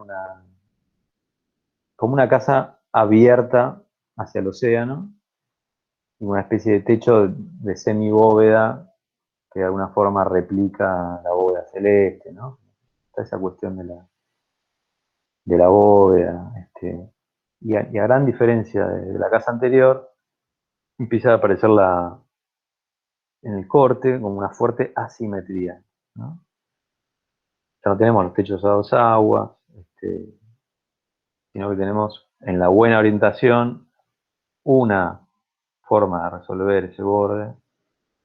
A: como una casa abierta hacia el océano, y una especie de techo de semibóveda que de alguna forma replica la bóveda celeste, ¿no? Está esa cuestión de la bóveda, y a gran diferencia de la casa anterior, empieza a aparecer en el corte como una fuerte asimetría, ¿no? Ya no tenemos los techos a dos aguas, sino que tenemos en la buena orientación una forma de resolver ese borde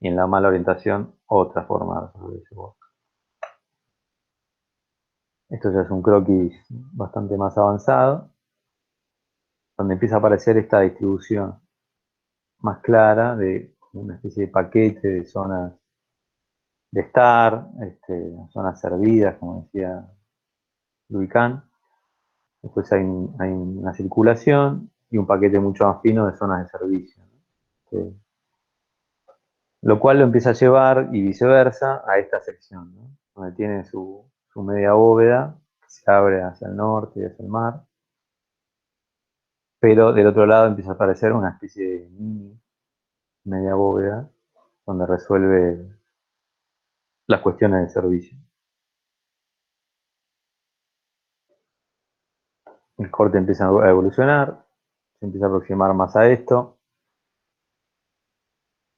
A: y en la mala orientación otra forma de resolver ese borde. Esto ya es un croquis bastante más avanzado, donde empieza a aparecer esta distribución más clara de una especie de paquete de zonas de estar, zonas servidas, como decía Luikán. Después hay una circulación y un paquete mucho más fino de zonas de servicio, ¿no? Lo cual lo empieza a llevar, y viceversa, a esta sección, ¿no? Donde tiene su media bóveda, que se abre hacia el norte y hacia el mar, pero del otro lado empieza a aparecer una especie de mini media bóveda, donde resuelve las cuestiones de servicio. El corte empieza a evolucionar, se empieza a aproximar más a esto.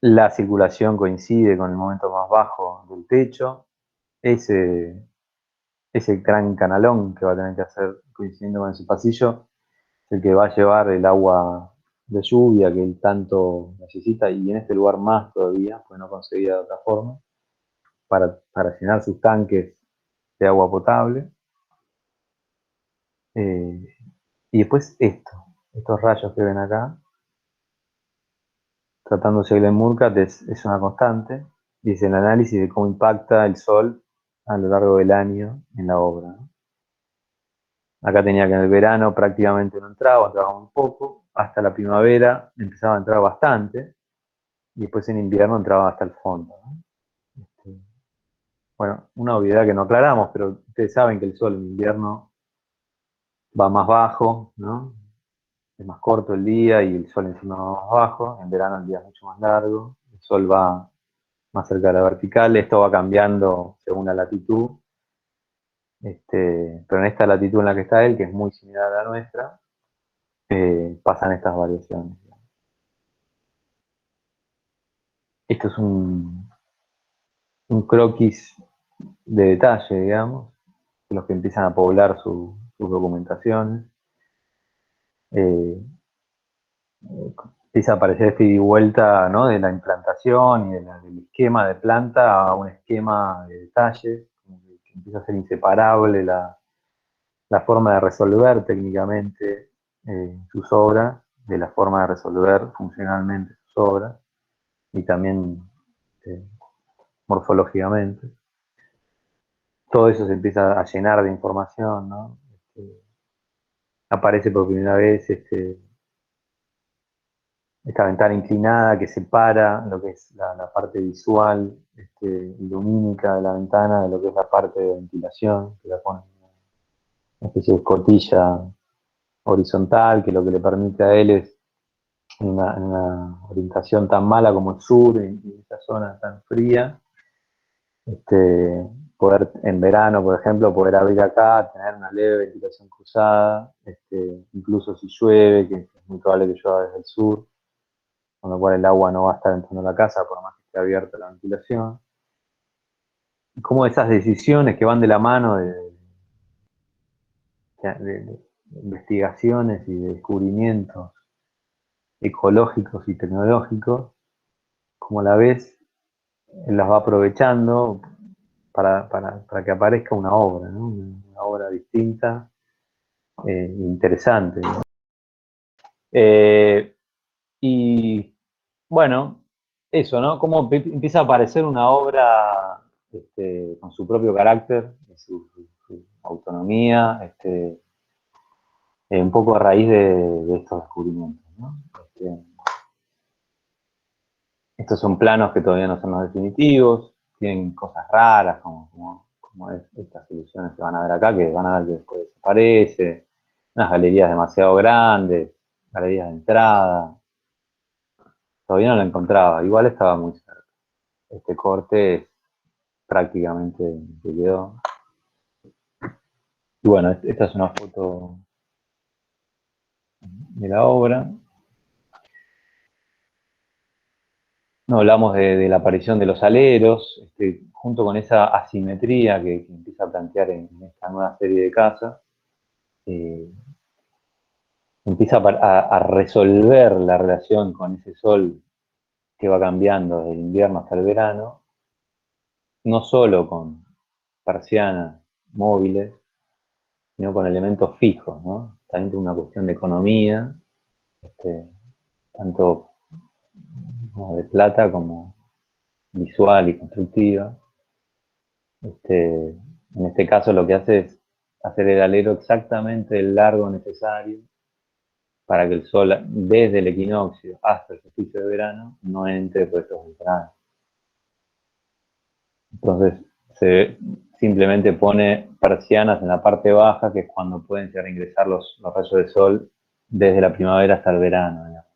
A: La circulación coincide con el momento más bajo del techo. Ese gran canalón que va a tener que hacer coincidiendo con ese pasillo es el que va a llevar el agua de lluvia que él tanto necesita, y en este lugar más todavía, porque no conseguía de otra forma, para llenar sus tanques de agua potable. Y después estos rayos que ven acá, tratándose de Glenn Murcutt, es una constante, y es el análisis de cómo impacta el sol a lo largo del año en la obra, ¿no? Acá tenía que en el verano prácticamente no entraba muy poco, hasta la primavera empezaba a entrar bastante, y después en invierno entraba hasta el fondo, ¿no? Bueno, una obviedad que no aclaramos, pero ustedes saben que el sol en invierno va más bajo, ¿no? Es más corto el día y el sol encima va más bajo. En verano el día es mucho más largo, el sol va más cerca de la vertical. Esto va cambiando según la latitud, pero en esta latitud en la que está él, que es muy similar a la nuestra, pasan estas variaciones. Esto es un croquis de detalle, digamos, de los que empiezan a poblar sus documentaciones. Eh, Empieza a aparecer este ida y vuelta, ¿no? De la implantación y del esquema de planta a un esquema de detalle, como que empieza a ser inseparable la forma de resolver técnicamente sus obras de la forma de resolver funcionalmente sus obras, y también eh, morfológicamente. Todo eso se empieza a llenar de información, ¿no? Aparece por primera vez esta ventana inclinada que separa lo que es la parte visual, lumínica de la ventana, de lo que es la parte de ventilación, que la pone una especie de escotilla horizontal, que lo que le permite a él es, en una orientación tan mala como el sur, y esta zona tan fría, poder en verano, por ejemplo, poder abrir acá, tener una leve ventilación cruzada, incluso si llueve, que es muy probable que llueva desde el sur, con lo cual el agua no va a estar entrando a la casa por más que esté abierta la ventilación. Y cómo esas decisiones que van de la mano de investigaciones y de descubrimientos ecológicos y tecnológicos, como a la vez las va aprovechando para que aparezca una obra, ¿no? Una obra distinta, interesante, ¿no? Y bueno, eso, ¿no? Cómo empieza a aparecer una obra con su propio carácter, su autonomía, un poco a raíz de estos descubrimientos, ¿no? Estos son planos que todavía no son los definitivos, tienen cosas raras, como como estas soluciones que van a ver acá, que van a ver que después desaparece, unas galerías demasiado grandes, galerías de entrada, todavía no lo encontraba, igual estaba muy cerca. Este corte prácticamente se quedó. Y bueno, esta es una foto de la obra. No hablamos de la aparición de los aleros, junto con esa asimetría que empieza a plantear en esta nueva serie de casas, eh, empieza a resolver la relación con ese sol que va cambiando desde el invierno hasta el verano, no solo con persianas móviles, sino con elementos fijos, ¿no? También tiene una cuestión de economía, este, tanto como de plata como visual y constructiva. En este caso lo que hace es hacer el alero exactamente el largo necesario para que el sol, desde el equinoccio hasta el solsticio de verano, no entre por estos ventanas. Entonces, simplemente pone persianas en la parte baja, que es cuando pueden llegar a ingresar los rayos de sol desde la primavera hasta el verano. Digamos.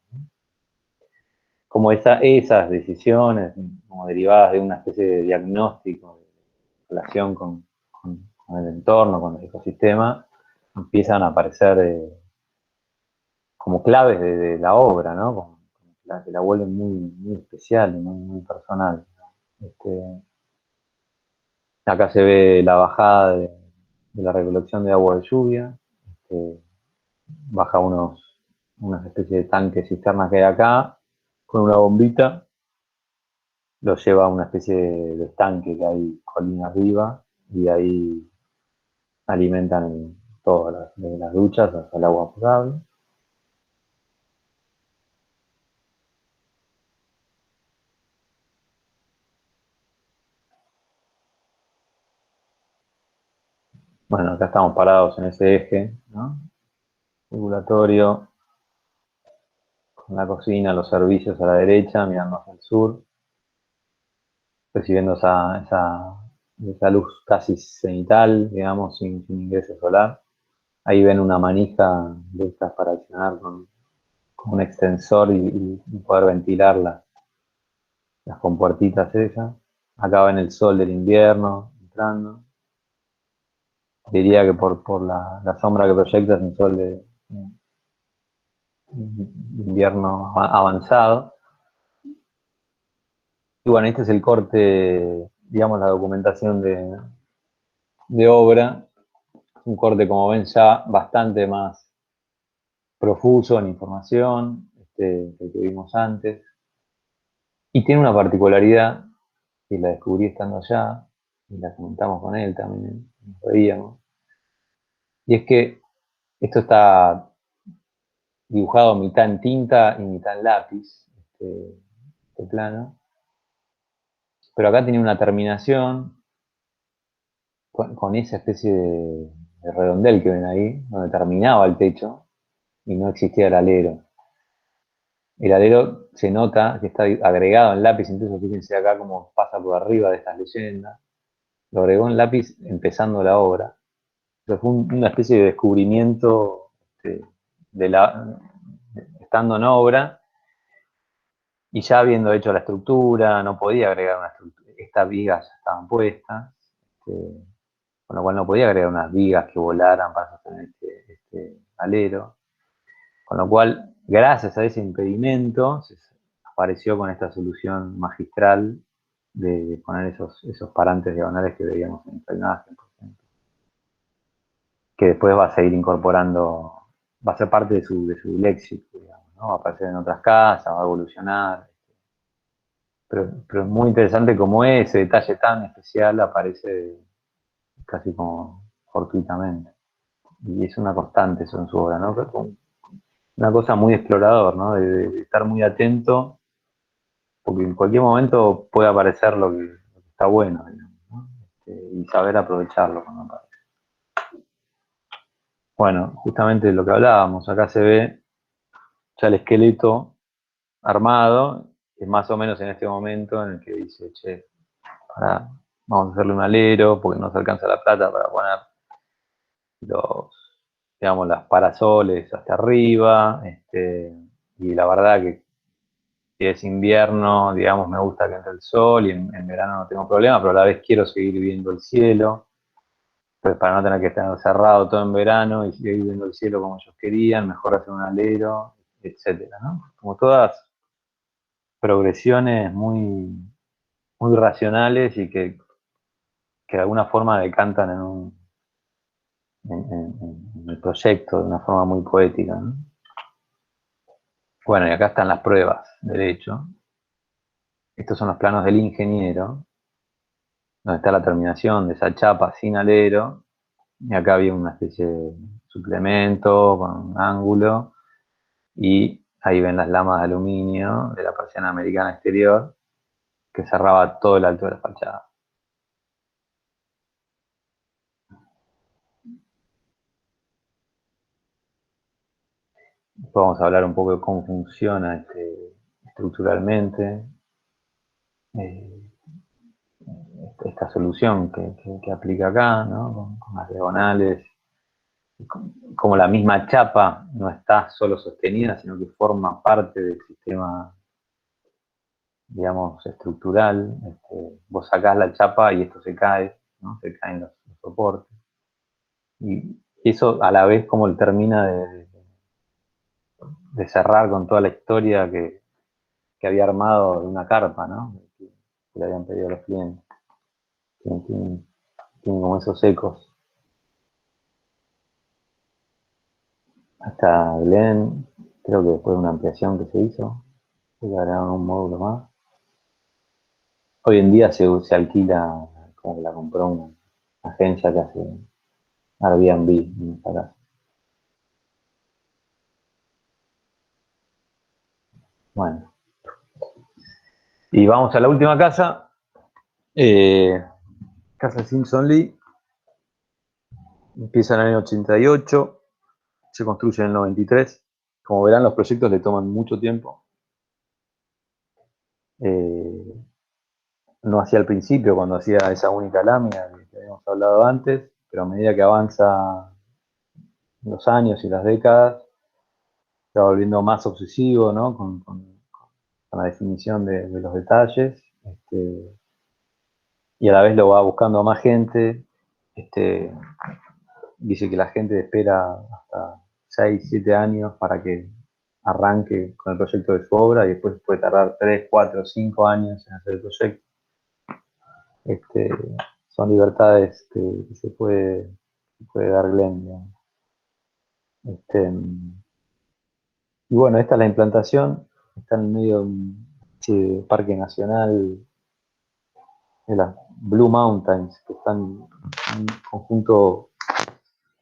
A: Como esas decisiones, como derivadas de una especie de diagnóstico de relación con el entorno, con el ecosistema, empiezan a aparecer como claves de la obra, ¿no? Como que la vuelven muy especial y muy personal. Este, Acá se ve la bajada de la recolección de agua de lluvia, este, baja unas especies de tanques cisternas que hay acá, con una bombita, lo lleva a una especie de estanque que hay colina arriba, y ahí alimentan todas desde las duchas hasta el agua potable. Bueno, acá estamos parados en ese eje, ¿no? Circulatorio, con la cocina, los servicios a la derecha, mirando hacia el sur, recibiendo esa luz casi cenital, digamos, sin ingreso solar. Ahí ven una manija de estas para accionar con un extensor y poder ventilar las compuertitas esas. Acá ven el sol del invierno entrando. Diría que por la sombra que proyecta es un sol de invierno avanzado. Y bueno, este es el corte, digamos, la documentación de obra. Un corte, como ven, ya bastante más profuso en información, que vimos antes. Y tiene una particularidad, que la descubrí estando allá, y la comentamos con él también, nos veíamos. Y es que esto está dibujado mitad en tinta y mitad en lápiz, este plano. Pero acá tenía una terminación con esa especie de redondel que ven ahí, donde terminaba el techo y no existía el alero. El alero se nota que está agregado en lápiz, incluso fíjense acá cómo pasa por arriba de estas leyendas. Lo agregó en lápiz empezando la obra. Pero fue una especie de descubrimiento este, estando en obra y ya habiendo hecho la estructura, no podía agregar una estructura. Estas vigas ya estaban puestas, con lo cual no podía agregar unas vigas que volaran para sostener este alero. Con lo cual, gracias a ese impedimento, apareció con esta solución magistral de poner esos parantes diagonales que veíamos en esta imagen, por ejemplo, que después va a seguir incorporando, va a ser parte de su léxico, digamos, ¿no? Va a aparecer en otras casas, va a evolucionar. Pero es muy interesante cómo ese detalle tan especial aparece casi como fortuitamente. Y es una constante eso en su obra, ¿no? Una cosa muy explorador, ¿no? De estar muy atento, porque en cualquier momento puede aparecer lo que está bueno, digamos, ¿no? Y saber aprovecharlo cuando aparece. Bueno, justamente lo que hablábamos, acá se ve ya el esqueleto armado, que es más o menos en este momento en el que dice, che, pará, vamos a hacerle un alero porque no se alcanza la plata para poner digamos, las parasoles hasta arriba, y la verdad que si es invierno, digamos, me gusta que entre el sol y en verano no tengo problema, pero a la vez quiero seguir viendo el cielo, pues para no tener que estar encerrado todo en verano y seguir viendo el cielo como ellos querían, mejor hacer un alero, etcétera, ¿no? Como todas progresiones muy racionales y que de alguna forma decantan en el proyecto de una forma muy poética, ¿no? Bueno, y acá están las pruebas, de hecho. Estos son los planos del ingeniero, donde está la terminación de esa chapa sin alero, y acá había una especie de suplemento con un ángulo, y ahí ven las lamas de aluminio de la persiana americana exterior, que cerraba todo el alto de la fachada. Después vamos a hablar un poco de cómo funciona estructuralmente eh, esta solución que aplica acá, ¿no? Con las diagonales, como la misma chapa no está solo sostenida, sino que forma parte del sistema, digamos, estructural. Vos sacás la chapa y esto se cae, ¿no? Se caen los soportes. Y eso a la vez como termina de cerrar con toda la historia que había armado de una carpa, ¿no? Que le habían pedido a los clientes. Tiene como esos ecos. Hasta Glenn, creo que después de una ampliación que se hizo, se le agregaron un módulo más. Hoy en día se alquila, como que la compró una agencia que hace Airbnb en esta casa. Bueno, y vamos a la última casa, Casa Simpson Lee. Empieza en el año 88, se construye en el 93. Como verán, los proyectos le toman mucho tiempo. No hacía al principio, cuando hacía esa única lámina que habíamos hablado antes, pero a medida que avanza los años y las décadas, se va volviendo más obsesivo, ¿no? Con la definición de los detalles, y a la vez lo va buscando a más gente. Dice que la gente espera hasta 6 7 años para que arranque con el proyecto de su obra y después puede tardar 3 4 5 años en hacer el proyecto. Este, Son libertades que puede dar Glenn, digamos. Y bueno, esta es la implantación, está en medio de un parque nacional de las Blue Mountains, que están en un conjunto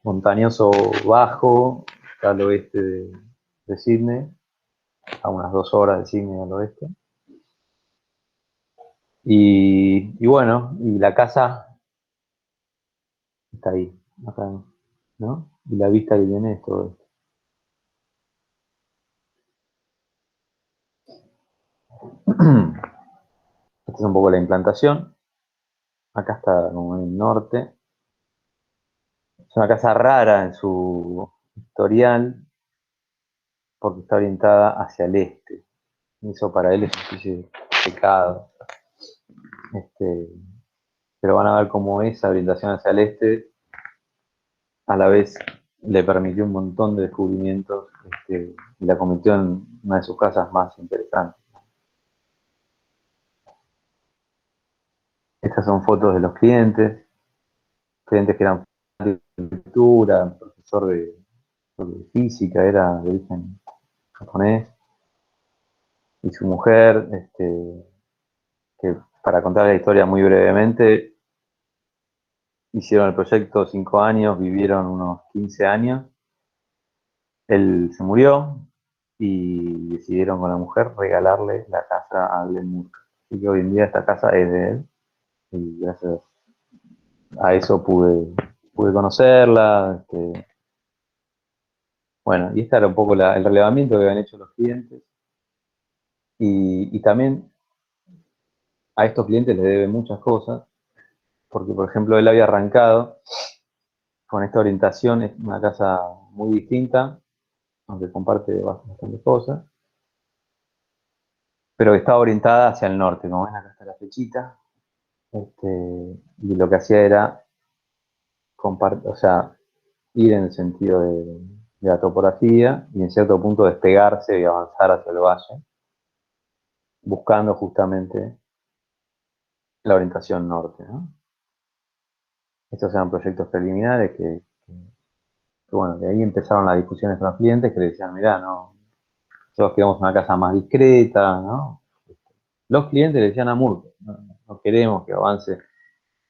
A: montañoso bajo, está al oeste de Sydney, a unas 2 horas de Sydney al oeste. Y bueno, y la casa está ahí, acá, ¿no? Y la vista que tiene es todo esto. Esta es un poco la implantación. Acá está como en el norte. Es una casa rara en su historial porque está orientada hacia el este. Eso para él es una especie de pecado. Pero van a ver cómo esa orientación hacia el este a la vez le permitió un montón de descubrimientos, y la convirtió en una de sus casas más interesantes. Estas son fotos de los clientes que eran de arquitectura, profesor de física, era de origen japonés, y su mujer, que para contar la historia muy brevemente, hicieron el proyecto 5 años, vivieron unos 15 años, él se murió y decidieron con la mujer regalarle la casa a Glenn Murray. Así que hoy en día esta casa es de él y gracias a eso pude conocerla. Bueno, y este era un poco el relevamiento que habían hecho los clientes. Y también a estos clientes les debe muchas cosas. porque por ejemplo él había arrancado con esta orientación, es una casa muy distinta, aunque comparte bastantes cosas, pero que estaba orientada hacia el norte, como ven acá está la flechita, y lo que hacía era o sea, ir en el sentido de la topografía y en cierto punto despegarse y avanzar hacia el valle, buscando justamente la orientación norte, ¿no? Estos eran proyectos preliminares bueno, de ahí empezaron las discusiones con los clientes que le decían, mirá, no, nosotros queremos una casa más discreta, ¿no? Los clientes le decían a Murphy, no queremos que avance,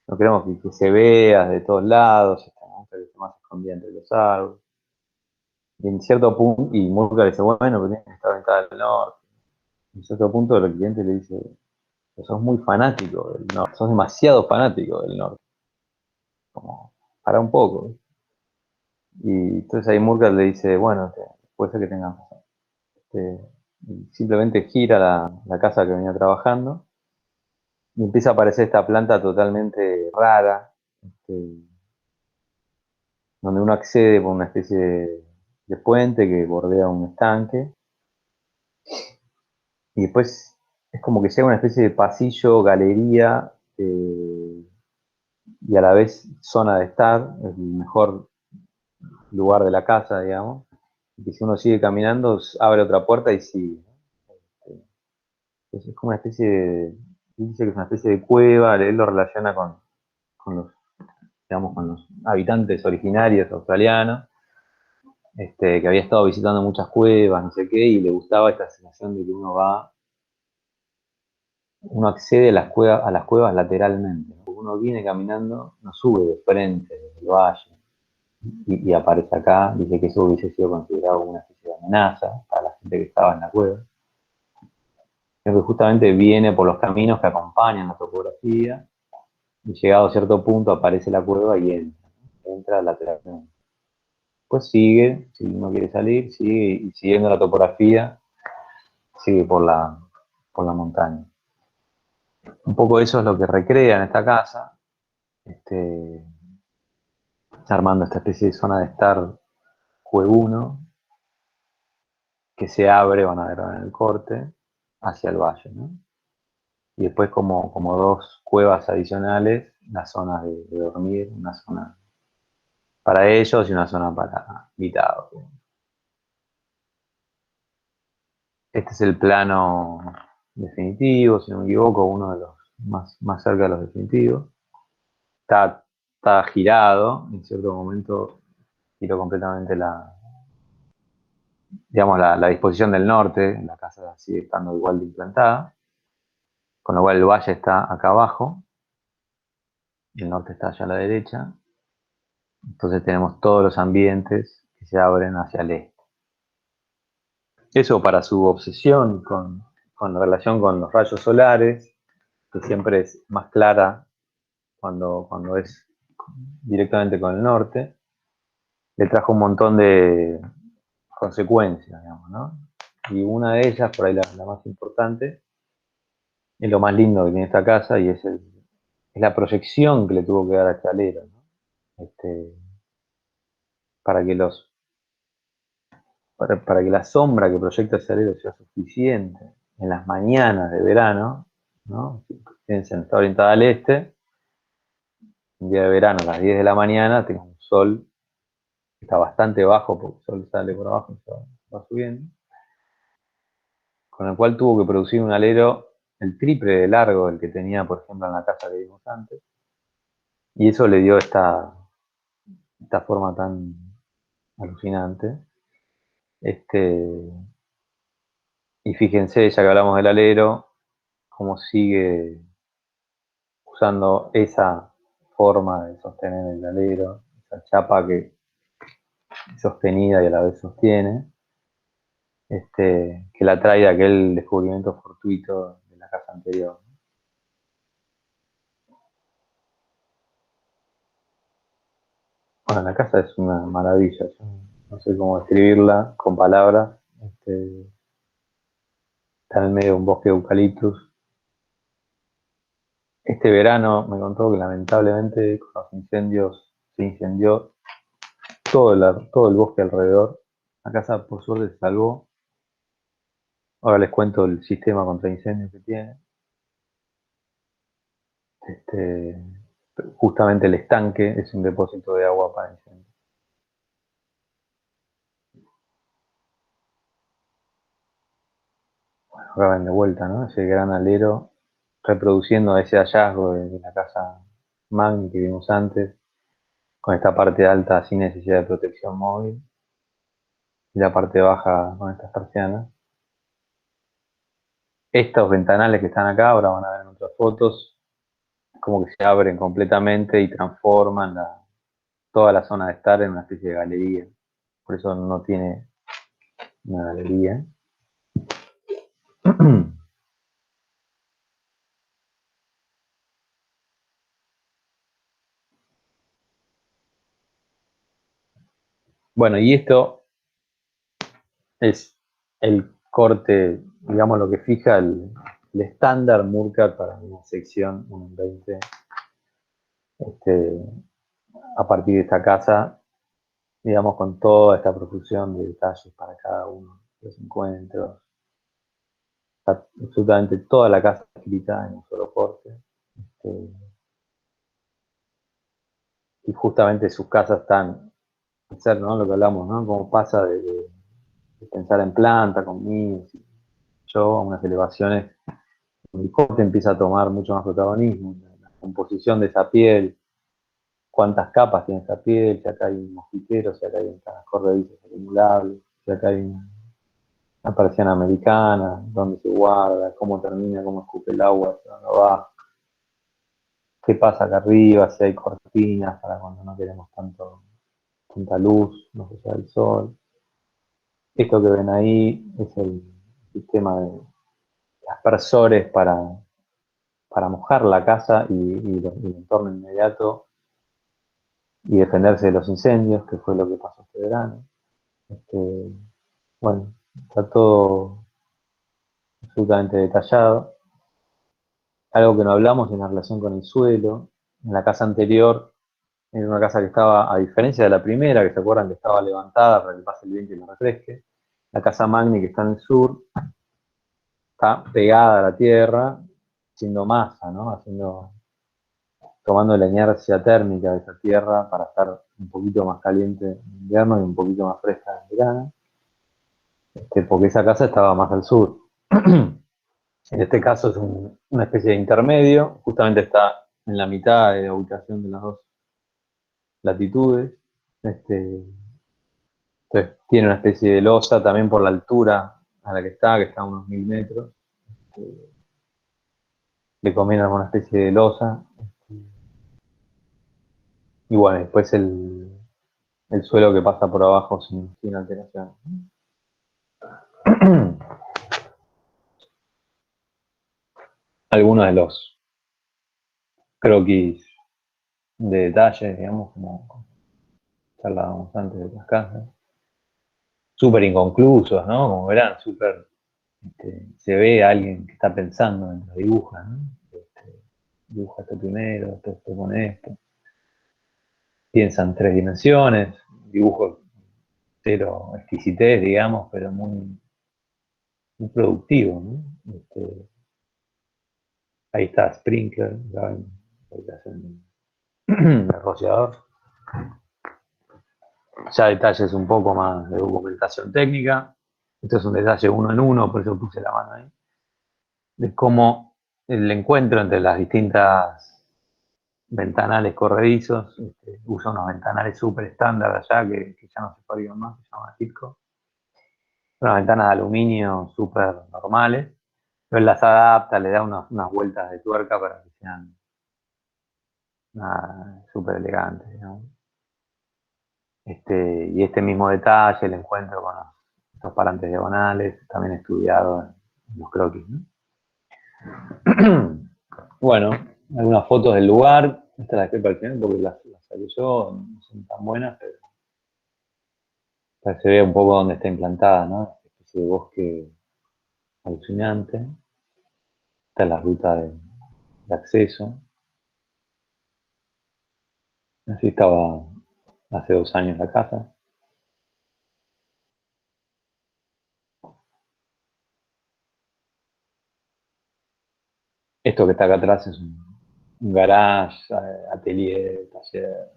A: no queremos que se vea de todos lados, ¿no? Que esté más escondida entre los árboles. Y en cierto punto, y Murphy le dice, bueno, pero tiene que estar orientada al norte. En cierto punto el cliente le dice, sos muy fanático del norte, sos demasiado fanático del norte. Como, para un poco. Y entonces ahí Murphy le dice, bueno, puede ser que tengas razón. Simplemente gira la casa que venía trabajando y empieza a aparecer esta planta totalmente rara, donde uno accede por una especie de puente que bordea un estanque y después es como que llega una especie de pasillo, galería y a la vez zona de estar, el mejor lugar de la casa, digamos, y que si uno sigue caminando abre otra puerta y sigue. Es como una especie dice que es una especie de cueva, él lo relaciona con los, digamos, con los habitantes originarios australianos, que había estado visitando muchas cuevas, no sé qué, y le gustaba esta sensación de que uno accede a las cuevas lateralmente, ¿no? Uno viene caminando, no sube de frente desde el valle, y aparece acá, dice que eso hubiese sido considerado una especie de amenaza para la gente que estaba en la cueva. Sino que justamente viene por los caminos que acompañan la topografía, y llegado a cierto punto aparece la cueva y entra lateralmente. Pues sigue, si uno quiere salir, sigue y siguiendo la topografía, sigue por la montaña. Un poco eso es lo que recrea en esta casa, este, armando esta especie de zona de estar Q1 que se abre, van a ver en el corte, hacia el valle, ¿no? Y después como dos cuevas adicionales, las zonas de dormir, una zona para ellos y una zona para invitados. Este es el plano definitivo, si no me equivoco, uno de los más cerca de los definitivos. Está girado, en cierto momento giró completamente digamos, la disposición del norte, la casa sigue estando igual de implantada, con lo cual el valle está acá abajo, y el norte está allá a la derecha, entonces tenemos todos los ambientes que se abren hacia el este. Eso para su obsesión con la relación con los rayos solares, que siempre es más clara cuando es directamente con el norte, le trajo un montón de consecuencias, digamos, ¿no? Y una de ellas, por ahí la más importante, es lo más lindo que tiene esta casa y es la proyección que le tuvo que dar a este alero, ¿no? Para que para que la sombra que proyecta ese alero sea suficiente en las mañanas de verano, ¿no? Fíjense, está orientada al este, un día de verano a las 10 de la mañana, tengo un sol que está bastante bajo porque el sol sale por abajo y se va subiendo, con el cual tuvo que producir un alero el triple de largo del que tenía, por ejemplo, en la casa que vimos antes, y eso le dio esta forma tan alucinante. Y fíjense, ya que hablamos del alero, cómo sigue usando esa forma de sostener el alero, esa chapa que es sostenida y a la vez sostiene, que la trae de aquel descubrimiento fortuito de la casa anterior. Bueno, la casa es una maravilla, yo no sé cómo describirla con palabras. Está en el medio de un bosque de eucaliptus. Este verano me contó que lamentablemente con los incendios se incendió todo el bosque alrededor. La casa por suerte se salvó. Ahora les cuento el sistema contra incendios que tiene. Este, justamente el estanque es un depósito de agua para incendios. Acá ven de vuelta, ¿no? Ese gran alero reproduciendo ese hallazgo de la casa Magni que vimos antes, con esta parte alta sin necesidad de protección móvil y la parte baja con estas persianas. Estos ventanales que están acá, ahora van a ver en otras fotos, como que se abren completamente y transforman toda la zona de estar en una especie de galería. Por eso no tiene una galería. Bueno, y esto es el corte, digamos, lo que fija el estándar Murcat para una sección 1:20. A partir de esta casa, digamos, con toda esta profusión de detalles para cada uno de los encuentros. Está absolutamente toda la casa escrita en un solo corte. Este, y justamente sus casas están, ser, ¿no? Lo que hablamos, ¿no? Cómo pasa de pensar en planta, con niños, yo, a unas elevaciones, el corte empieza a tomar mucho más protagonismo, la composición de esa piel, cuántas capas tiene esa piel, si acá hay mosquiteros, si acá hay ventanas corredizas acumulables, si acá hay una persiana americana, dónde se guarda, cómo termina, cómo escupe el agua hacia donde va, qué pasa acá arriba, si hay cortinas para cuando no queremos tanta luz, no se sea el sol. Esto que ven ahí es el sistema de aspersores para mojar la casa y el entorno inmediato y defenderse de los incendios, que fue lo que pasó este verano. Este, bueno, está todo absolutamente detallado. Algo que no hablamos en la relación con el suelo. En la casa anterior, era una casa que estaba, a diferencia de la primera, que se acuerdan que estaba levantada para que pase el viento y lo refresque, la casa Magni que está en el sur, está pegada a la tierra, haciendo masa, ¿no? Tomando la inercia térmica de esa tierra para estar un poquito más caliente en invierno y un poquito más fresca en verano, porque esa casa estaba más al sur. En este caso es una especie de intermedio, justamente está en la mitad de la ubicación de las dos latitudes. Este, entonces tiene una especie de losa también por la altura a la que está a unos 1000 metros. Le combina una especie de losa. Y bueno, después el suelo que pasa por abajo sin alteración. Algunos de los croquis de detalle, digamos, como charlábamos antes de las casas. Súper inconclusos, ¿no? Como verán, súper. Se ve a alguien que está pensando mientras dibuja, ¿no? Dibuja esto primero, después esto con esto. Piensa en 3 dimensiones, dibujo cero exquisitez, digamos, pero muy productivo, ¿no? Ahí está Sprinkler, ¿saben? Lo que hacen el rociador. Ya detalles un poco más de documentación técnica. Esto es un detalle uno en uno, por eso puse la mano ahí. De cómo el encuentro entre las distintas ventanales corredizos, usa unos ventanales súper estándar allá que ya no se fabrican más, se llaman Hitco. Unas ventanas de aluminio súper normales, pero él las adapta, le da unas vueltas de tuerca para que sean súper elegantes, ¿no? Y este mismo detalle, el encuentro con estos parantes diagonales, también estudiado en los croquis, ¿no? Bueno, algunas fotos del lugar. Esta la dejé para el final porque las saqué yo, no son tan buenas, pero se ve un poco dónde está implantada, ¿no? Ese bosque alucinante. Esta es la ruta de acceso. Así estaba hace 2 años la casa. Esto que está acá atrás es un garage, atelier, taller.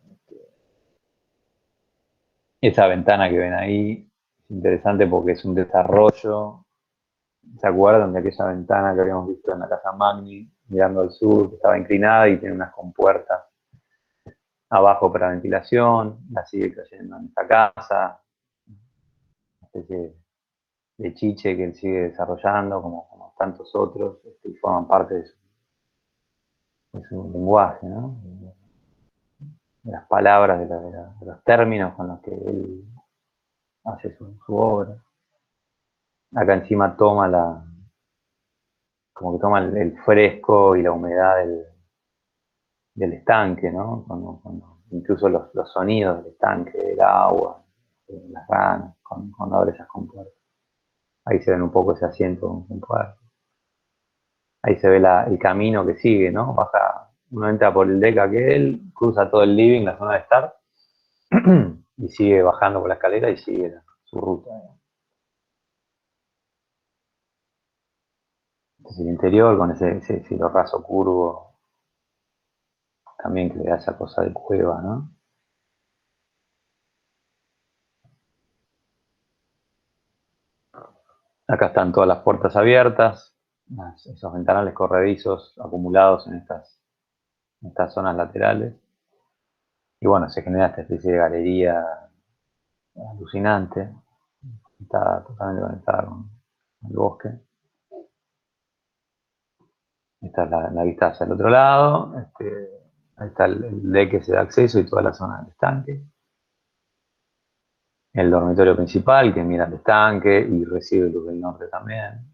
A: Esa ventana que ven ahí es interesante porque es un desarrollo. ¿Se acuerdan de aquella ventana que habíamos visto en la casa Magni, mirando al sur, que estaba inclinada y tiene unas compuertas abajo para ventilación? La sigue cayendo en esta casa, una especie de chiche que él sigue desarrollando, como tantos otros, y forman parte de su lenguaje, ¿no? De las palabras, de los términos con los que él hace su obra. Acá encima como que toma el fresco y la humedad del estanque, ¿no? Incluso los sonidos del estanque, del agua, de las ranas, cuando abre esas compuertas. Ahí se ven un poco ese asiento con compuertas. Ahí se ve el camino que sigue, ¿no? Baja, uno entra por el deck aquel, cruza todo el living, la zona de estar, y sigue bajando por la escalera y sigue su ruta. Entonces el interior con ese cielo raso curvo, también que le da esa cosa de cueva, ¿no? Acá están todas las puertas abiertas, esos ventanales corredizos acumulados en estas zonas laterales. Y bueno, se genera esta especie de galería alucinante, está totalmente conectada con el bosque. Esta es la vista hacia el otro lado, ahí está el deck que se da acceso y toda la zona del estanque. El dormitorio principal que mira el estanque y recibe luz del norte también.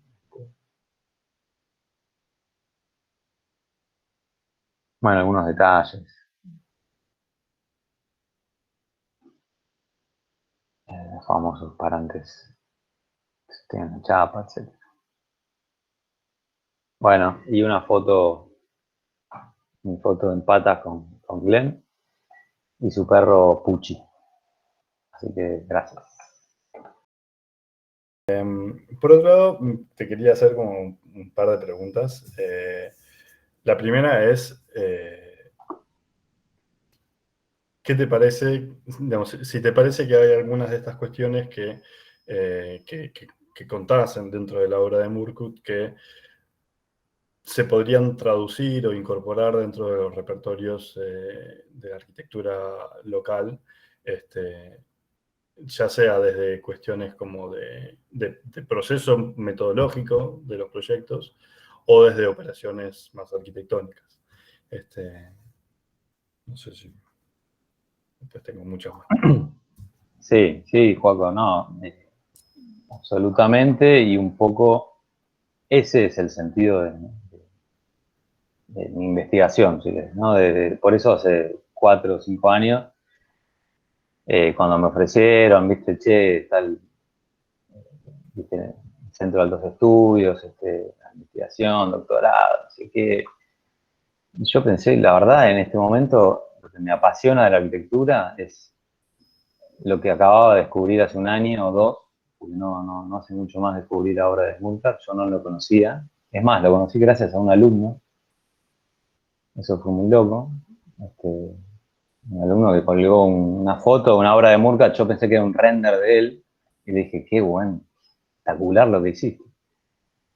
A: Bueno, algunos detalles, los famosos parantes que se tienen en chapa, etc. Bueno, y mi foto en patas con Glenn y su perro Pucci. Así que gracias.
B: Por otro lado, te quería hacer como un par de preguntas. La primera es, ¿qué te parece, digamos, si te parece que hay algunas de estas cuestiones que contasen dentro de la obra de Murcutt que se podrían traducir o incorporar dentro de los repertorios de la arquitectura local, ya sea desde cuestiones como de proceso metodológico de los proyectos o desde operaciones más arquitectónicas? No sé si después tengo muchas más.
A: Sí, sí, Joaco, no, absolutamente, y un poco ese es el sentido de mi investigación, ¿sí? ¿No? Por eso hace 4 o 5 años, cuando me ofrecieron, viste, che, tal, viste, el Centro de Altos Estudios, la investigación, doctorado, así que yo pensé, la verdad, en este momento, lo que me apasiona de la arquitectura es lo que acababa de descubrir hace 1 año o 2, porque no hace mucho más descubrir la obra de Smulcat, yo no lo conocía. Es más, lo conocí gracias a un alumno, eso fue muy loco. Un alumno que colgó una foto de una obra de Murcat, yo pensé que era un render de él, y le dije, qué bueno, espectacular lo que hiciste.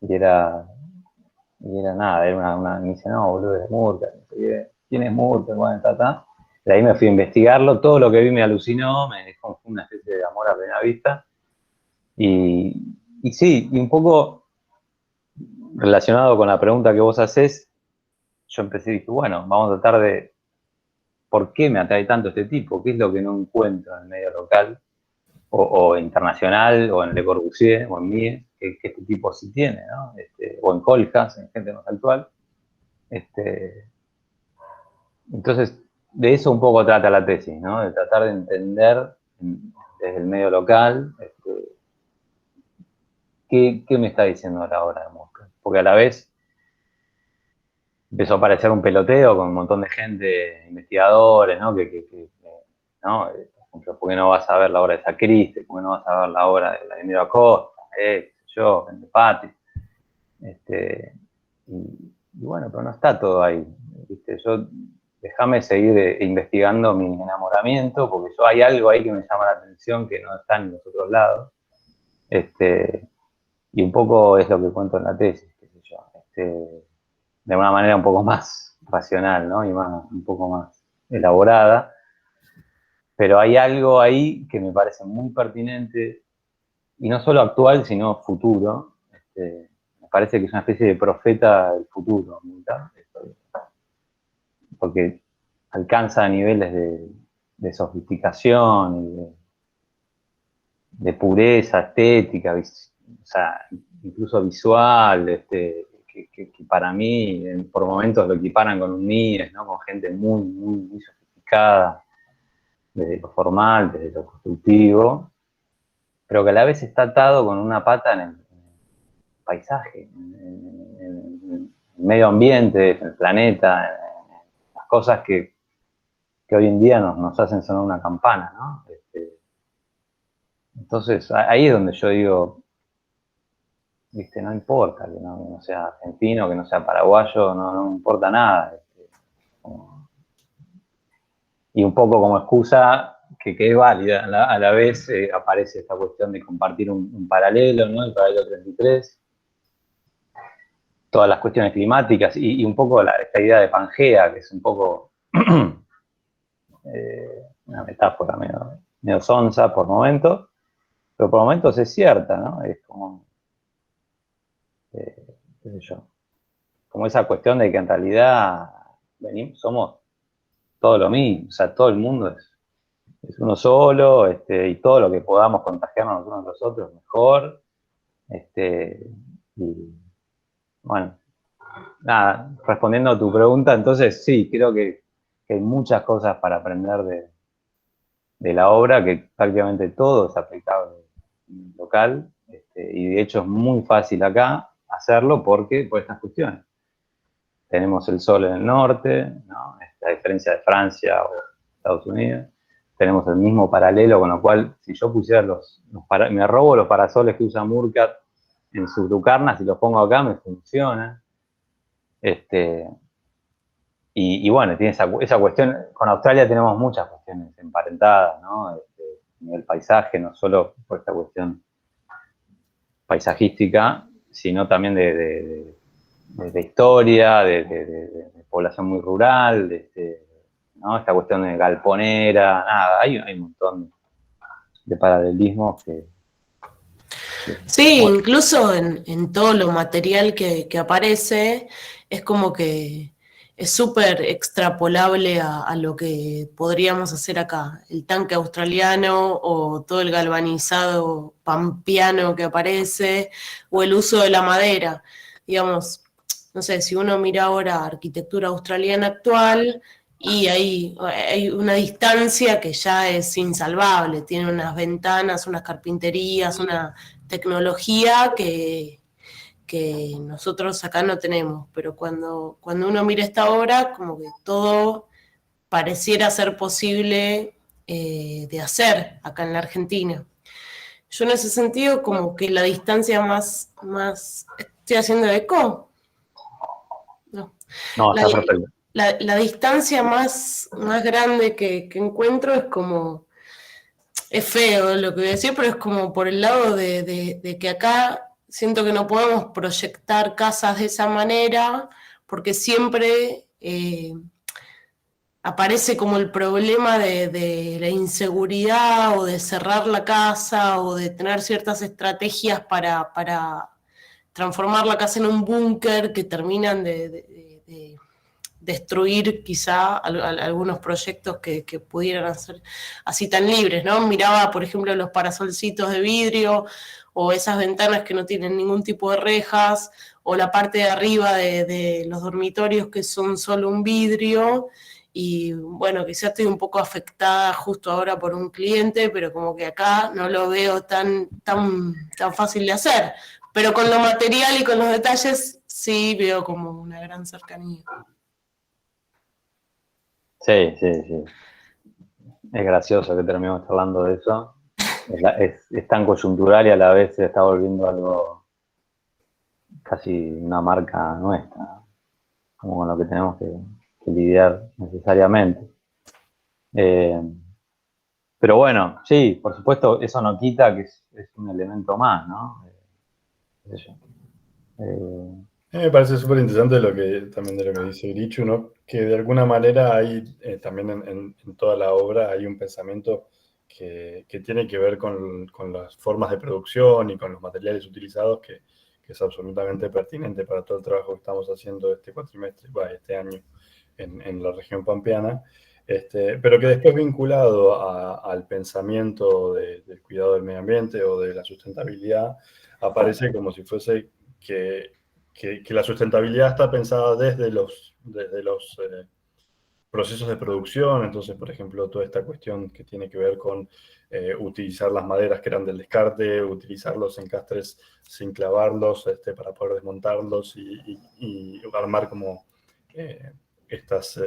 A: Y era, y era nada, era me dice, no, boludo, es Murcat, no sé qué. ¿Quién es Murcat? Bueno, ta. De ahí me fui a investigarlo, todo lo que vi me alucinó, me dejó una especie de amor a plena vista. Y, y sí, y un poco relacionado con la pregunta que vos hacés, yo empecé y dije, bueno, vamos a tratar de por qué me atrae tanto este tipo, qué es lo que no encuentro en el medio local o internacional, o en Le Corbusier, o en Mie, que este tipo sí tiene, ¿no? O en Coljas, en gente más actual. Entonces, de eso un poco trata la tesis, ¿no? De tratar de entender desde el medio local qué me está diciendo la obra de Mosca. Porque a la vez empezó a aparecer un peloteo con un montón de gente, investigadores, ¿no? ¿no? Por ejemplo, ¿por qué no vas a ver la obra de Sacristi? ¿Por qué no vas a ver la obra de Vladimiro Acosta? Qué sé yo, de Patti. Y bueno, pero no está todo ahí, ¿viste? Déjame seguir investigando mi enamoramiento, porque hay algo ahí que me llama la atención que no está en los otros lados. Y un poco es lo que cuento en la tesis, qué sé yo. De una manera un poco más racional, ¿no? Y un poco más elaborada. Pero hay algo ahí que me parece muy pertinente, y no solo actual, sino futuro. Me parece que es una especie de profeta del futuro, ¿verdad? Porque alcanza niveles de sofisticación y de pureza estética, o sea, incluso visual, que para mí por momentos lo equiparan con un Mies, ¿no? Con gente muy, muy, muy sofisticada, desde lo formal, desde lo constructivo, pero que a la vez está atado con una pata en el paisaje, en el medio ambiente, en el planeta, en las cosas que hoy en día nos hacen sonar una campana, ¿no? Entonces, ahí es donde yo digo, ¿viste? No importa que no sea argentino, que no sea paraguayo, no me importa nada. Y un poco como excusa que es válida, a la vez aparece esta cuestión de compartir un paralelo, ¿no? El paralelo 33, todas las cuestiones climáticas y un poco esta idea de Pangea, que es un poco una metáfora medio sonsa por momentos, pero por momentos es cierta, ¿no? Es como, qué sé yo, como esa cuestión de que en realidad somos todo lo mismo, o sea, todo el mundo es uno solo, y todo lo que podamos contagiarnos los unos a los otros mejor, y bueno, nada, respondiendo a tu pregunta, entonces sí, creo que hay muchas cosas para aprender de la obra, que prácticamente todo es aplicable local, y de hecho es muy fácil acá hacerlo por estas cuestiones. Tenemos el sol en el norte, ¿no? A diferencia de Francia o Estados Unidos. Tenemos el mismo paralelo, con lo cual, si yo pusiera me robo los parasoles que usa Murcat en sus lucarnas y los pongo acá, me funciona. Y bueno, tiene esa cuestión. Con Australia tenemos muchas cuestiones emparentadas, ¿no? A nivel paisaje, no solo por esta cuestión paisajística, sino también de historia, de población muy rural, ¿no? Esta cuestión de galponera, nada, hay un montón de paralelismos
C: Sí,
A: bueno.
C: incluso en todo lo material que aparece, es como que es súper extrapolable a lo que podríamos hacer acá. El tanque australiano o todo el galvanizado pampeano que aparece, o el uso de la madera. Digamos, no sé, si uno mira ahora arquitectura australiana actual, y hay una distancia que ya es insalvable, tiene unas ventanas, unas carpinterías, una tecnología que nosotros acá no tenemos, pero cuando uno mira esta obra, como que todo pareciera ser posible de hacer acá en la Argentina. Yo en ese sentido, como que la distancia más ¿estoy haciendo eco? No.
A: No,
C: La,
A: está perfecto.
C: la distancia más grande que encuentro es como, es feo lo que voy a decir, pero es como por el lado de que acá siento que no podemos proyectar casas de esa manera, porque siempre aparece como el problema de la inseguridad o de cerrar la casa o de tener ciertas estrategias para transformar la casa en un búnker que terminan de destruir quizá algunos proyectos que pudieran ser así tan libres, ¿no? Miraba, por ejemplo, los parasolcitos de vidrio o esas ventanas que no tienen ningún tipo de rejas, o la parte de arriba de los dormitorios que son solo un vidrio, y bueno, quizá estoy un poco afectada justo ahora por un cliente, pero como que acá no lo veo tan fácil de hacer. Pero con lo material y con los detalles sí veo como una gran cercanía.
A: Sí, sí, sí. Es gracioso que terminemos hablando de eso. Es tan coyuntural y a la vez se está volviendo algo casi una marca nuestra, ¿no? Como con lo que tenemos que lidiar necesariamente. Eh, pero bueno, sí, por supuesto, eso no quita que es un elemento más, ¿no? Qué sé yo.
B: Me parece súper interesante también de lo que dice Grishu, ¿no? Que de alguna manera hay, también en toda la obra hay un pensamiento que tiene que ver con las formas de producción y con los materiales utilizados, que es absolutamente pertinente para todo el trabajo que estamos haciendo este cuatrimestre, este año en la región pampeana, pero que después vinculado al pensamiento del cuidado del medio ambiente o de la sustentabilidad, aparece como si fuese que la sustentabilidad está pensada desde los procesos de producción. Entonces, por ejemplo, toda esta cuestión que tiene que ver con utilizar las maderas que eran del descarte, utilizar los encastres sin clavarlos, para poder desmontarlos y armar como estas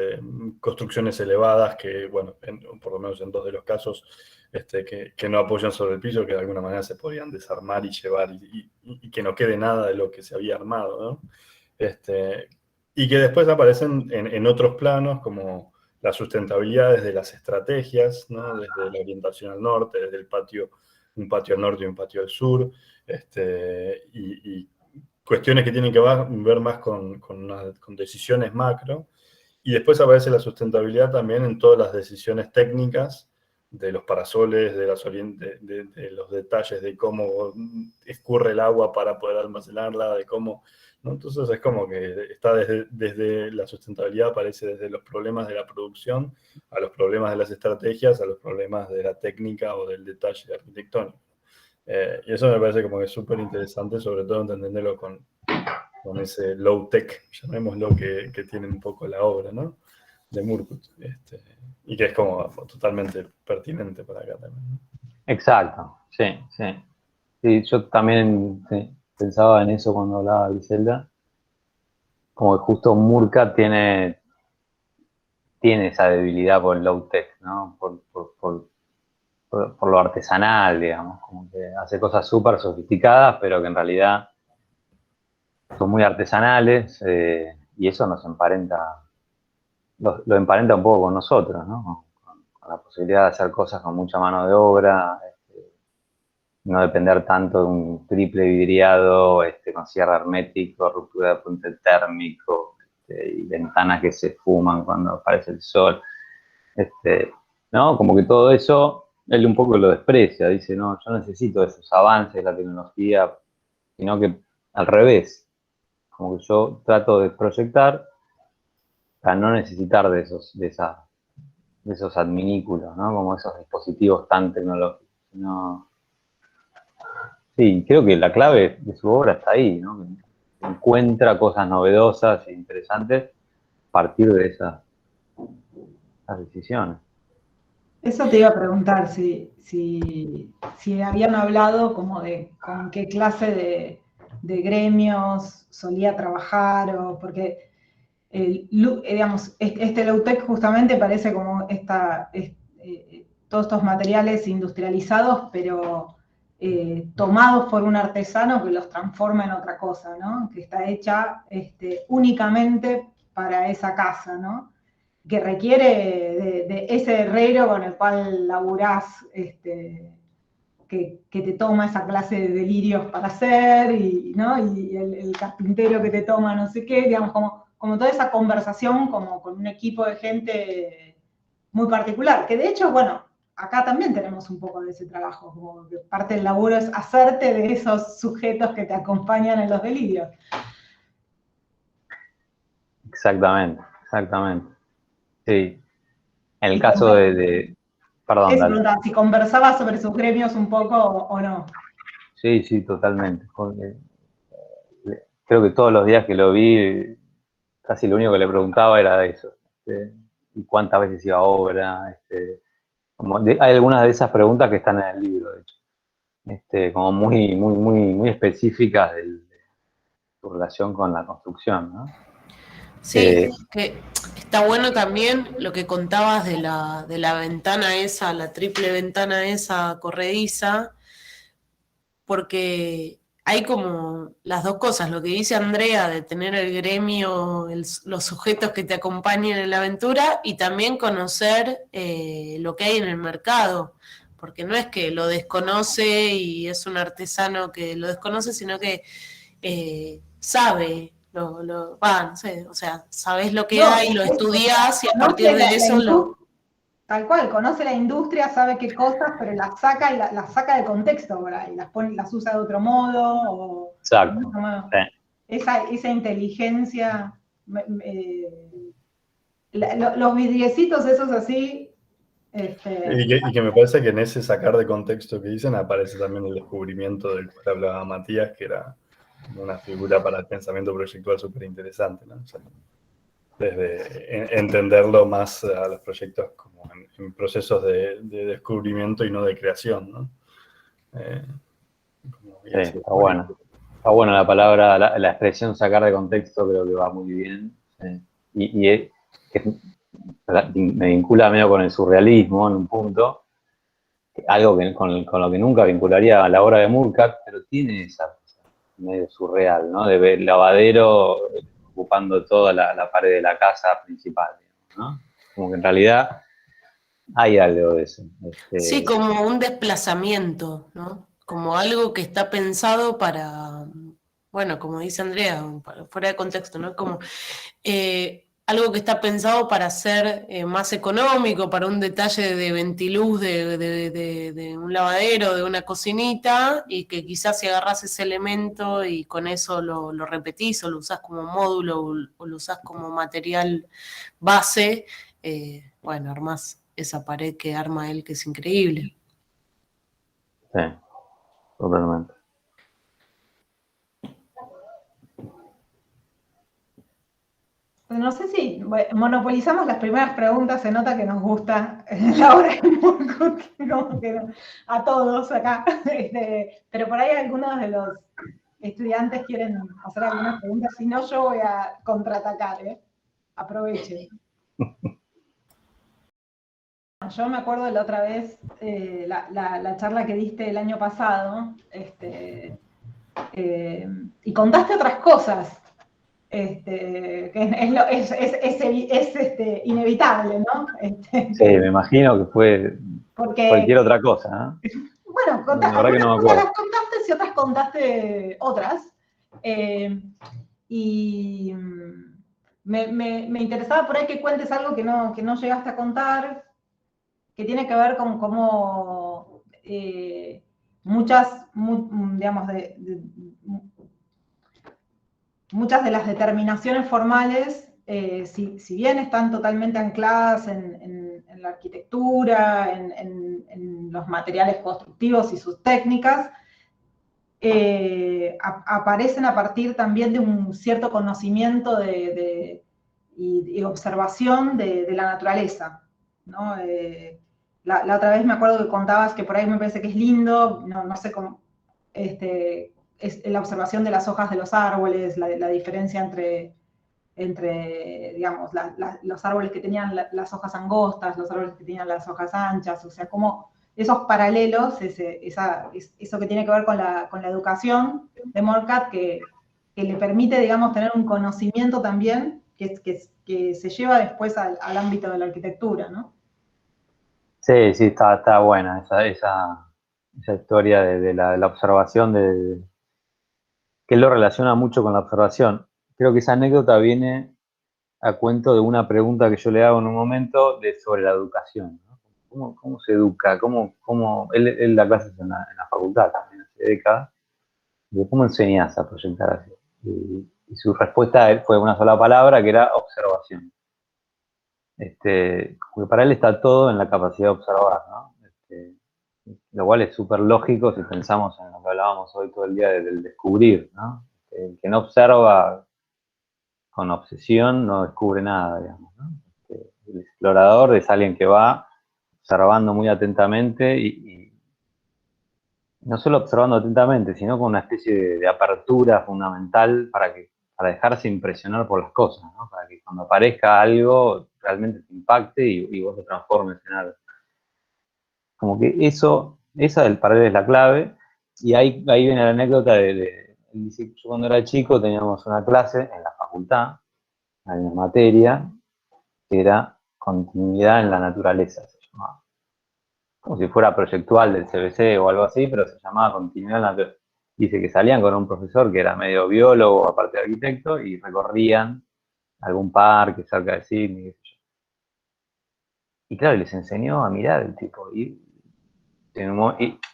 B: construcciones elevadas que, bueno, por lo menos en 2 de los casos, que no apoyan sobre el piso, que de alguna manera se podían desarmar y llevar y que no quede nada de lo que se había armado, ¿no? Y que después aparecen en otros planos, como la sustentabilidad desde las estrategias, ¿no? Desde la orientación al norte, desde un patio al norte y un patio al sur, y cuestiones que tienen que ver más con decisiones macro. Y después aparece la sustentabilidad también en todas las decisiones técnicas de los parasoles, de los detalles de cómo escurre el agua para poder almacenarla, de cómo, ¿no? Entonces es como que está desde la sustentabilidad, aparece desde los problemas de la producción a los problemas de las estrategias, a los problemas de la técnica o del detalle arquitectónico. Y eso me parece como que es súper interesante, sobre todo entenderlo con ese low-tech, llamémoslo, que tiene un poco la obra, ¿no? De Murkut, y que es como totalmente pertinente para acá también, ¿no?
A: Exacto, sí, sí. Sí, yo también sí, pensaba en eso cuando hablaba de Griselda, como que justo Murka tiene esa debilidad por el low tech, ¿no? Por lo artesanal, digamos, como que hace cosas súper sofisticadas, pero que en realidad son muy artesanales, y eso nos emparenta, lo emparenta un poco con nosotros, ¿no? Con la posibilidad de hacer cosas con mucha mano de obra, no depender tanto de un triple vidriado, con cierre hermético, ruptura de puente térmico, y ventanas que se fuman cuando aparece el sol. ¿No? Como que todo eso, él un poco lo desprecia, dice, no, yo necesito esos avances de la tecnología, sino que al revés, como que yo trato de proyectar para no necesitar de esos adminículos, ¿no? Como esos dispositivos tan tecnológicos. No. Sí, creo que la clave de su obra está ahí, ¿no? Encuentra cosas novedosas e interesantes a partir de esas decisiones.
D: Eso te iba a preguntar, si habían hablado como de con qué clase de gremios solía trabajar, o porque digamos, este low-tech justamente parece como todos estos materiales industrializados, pero tomados por un artesano que los transforma en otra cosa, ¿no? Que está hecha únicamente para esa casa, ¿no? Que requiere de ese herrero con el cual laburás, que te toma esa clase de delirios para hacer, ¿no? Y el carpintero que te toma no sé qué, digamos, como toda esa conversación como con un equipo de gente muy particular, que de hecho, bueno, acá también tenemos un poco de ese trabajo, como que parte del laburo es hacerte de esos sujetos que te acompañan en los delirios.
A: Exactamente, exactamente. Sí. En el caso perdón,
D: Eso,
A: dale.
D: si conversabas sobre sus gremios un poco o no.
A: Sí, sí, totalmente. Creo que todos los días que lo vi, casi lo único que le preguntaba era de eso. ¿Y cuántas veces iba a obra? Hay algunas de esas preguntas que están en el libro, de hecho. Como muy, muy, muy, muy específicas del su relación con la construcción, ¿no?
C: Sí, que está bueno también lo que contabas de la ventana esa, la triple ventana esa corrediza, porque hay como las dos cosas, lo que dice Andrea de tener el gremio, los sujetos que te acompañen en la aventura y también conocer lo que hay en el mercado, porque no es que lo desconoce y es un artesano que lo desconoce, sino que sabe, no sé, o sea, sabes lo que hay, lo estudias y a partir de eso lo...
D: Tal cual, conoce la industria, sabe qué cosas, pero las saca y las saca de contexto por ahí, las usa de otro modo. O,
A: exacto.
D: ¿no?
A: Sí.
D: Esa inteligencia, los vidriecitos esos así.
B: Y que me parece que en ese sacar de contexto que dicen aparece también el descubrimiento del cual hablaba Matías, que era una figura para el pensamiento proyectual súper interesante, ¿no? O sea, desde entenderlo más a los proyectos como en procesos de descubrimiento y no de creación, ¿no?
A: Sí, está bueno. Está bueno la palabra, la expresión sacar de contexto, creo que va muy bien. Y me vincula medio con el surrealismo en un punto, algo con lo que nunca vincularía a la obra de Murkat, pero tiene esa cosa medio surreal, ¿no? De ver el lavadero ocupando toda la pared de la casa principal, ¿no? Como que en realidad hay algo de eso.
C: Sí, como un desplazamiento, ¿no? Como algo que está pensado para, bueno, como dice Andrea, fuera de contexto, ¿no? Como algo que está pensado para ser más económico, para un detalle de ventiluz de un lavadero, de una cocinita, y que quizás si agarrás ese elemento y con eso lo repetís o lo usás como módulo o lo usás como material base, bueno, armás esa pared que arma él, que es increíble.
A: Sí, totalmente.
D: No sé si monopolizamos las primeras preguntas, se nota que nos gusta la obra de Murkat, a todos acá, pero por ahí algunos de los estudiantes quieren hacer algunas preguntas, si no yo voy a contraatacar, aprovechen. Yo me acuerdo de la otra vez, la charla que diste el año pasado, y contaste otras cosas. Que es inevitable, ¿no?
A: Sí, me imagino que fue
D: porque,
A: cualquier otra cosa, ¿no?
D: Bueno,
A: La verdad que no me
D: algunas
A: acuerdo.
D: las contaste y otras contaste otras. Y me interesaba por ahí que cuentes algo que no llegaste a contar, que tiene que ver con cómo digamos, muchas de las determinaciones formales, si bien están totalmente ancladas en la arquitectura, en los materiales constructivos y sus técnicas, aparecen a partir también de un cierto conocimiento y observación de la naturaleza, ¿no? La otra vez me acuerdo que contabas que por ahí me parece que es lindo, no sé cómo, es la observación de las hojas de los árboles, la diferencia entre digamos, los árboles que tenían las hojas angostas, los árboles que tenían las hojas anchas, o sea, como esos paralelos, eso que tiene que ver con la educación de Murkat, que le permite, digamos, tener un conocimiento también que se lleva después al ámbito de la arquitectura, ¿no?
A: Sí, sí, está buena esa historia de la observación, que él lo relaciona mucho con la observación. Creo que esa anécdota viene a cuento de una pregunta que yo le hago en un momento sobre la educación, ¿no? ¿Cómo se educa? Él da clases en la facultad también hace décadas, de cómo enseñás a proyectar así. Y su respuesta a él fue una sola palabra, que era observación. Porque para él está todo en la capacidad de observar, ¿no? Lo cual es súper lógico si pensamos en lo que hablábamos hoy todo el día del descubrir, ¿no? El que no observa con obsesión no descubre nada, digamos, ¿no? El explorador es alguien que va observando muy atentamente y no solo observando atentamente, sino con una especie de apertura fundamental para dejarse impresionar por las cosas, ¿no? Para que cuando aparezca algo realmente te impacte y vos te transformes en algo. Como que esa del paralelo es la clave, y ahí viene la anécdota yo cuando era chico teníamos una clase en la facultad, hay una materia, que era continuidad en la naturaleza, se llamaba. Como si fuera proyectual del CBC o algo así, pero se llamaba continuidad en la naturaleza. Dice que salían con un profesor que era medio biólogo, aparte de arquitecto, y recorrían algún parque cerca de Sydney, qué sé yo. Y claro, les enseñó a mirar el tipo. Y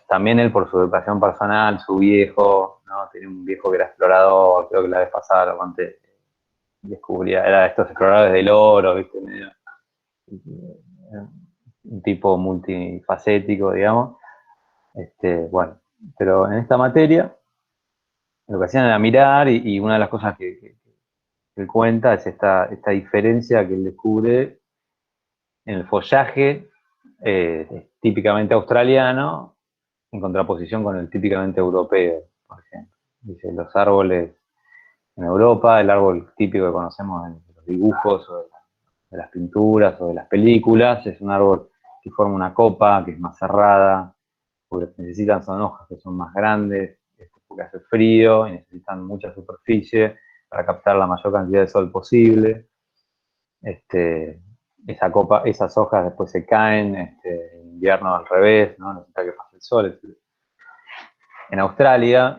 A: también él por su educación personal, su viejo, ¿no? Tenía un viejo que era explorador, creo que la vez pasada lo conté, descubría, era de estos exploradores del oro, ¿viste? Medio, un tipo multifacético, digamos. Bueno, pero en esta materia lo que hacían era mirar y una de las cosas que él cuenta es esta diferencia que él descubre en el follaje típicamente australiano en contraposición con el típicamente europeo, por ejemplo. Dice, los árboles en Europa, el árbol típico que conocemos en los dibujos o de las pinturas o de las películas, es un árbol que forma una copa, que es más cerrada, porque lo que necesitan son hojas que son más grandes, porque hace frío y necesitan mucha superficie para captar la mayor cantidad de sol posible. Esas hojas después se caen, en invierno al revés, ¿no? Necesita que pase el sol, etc. En Australia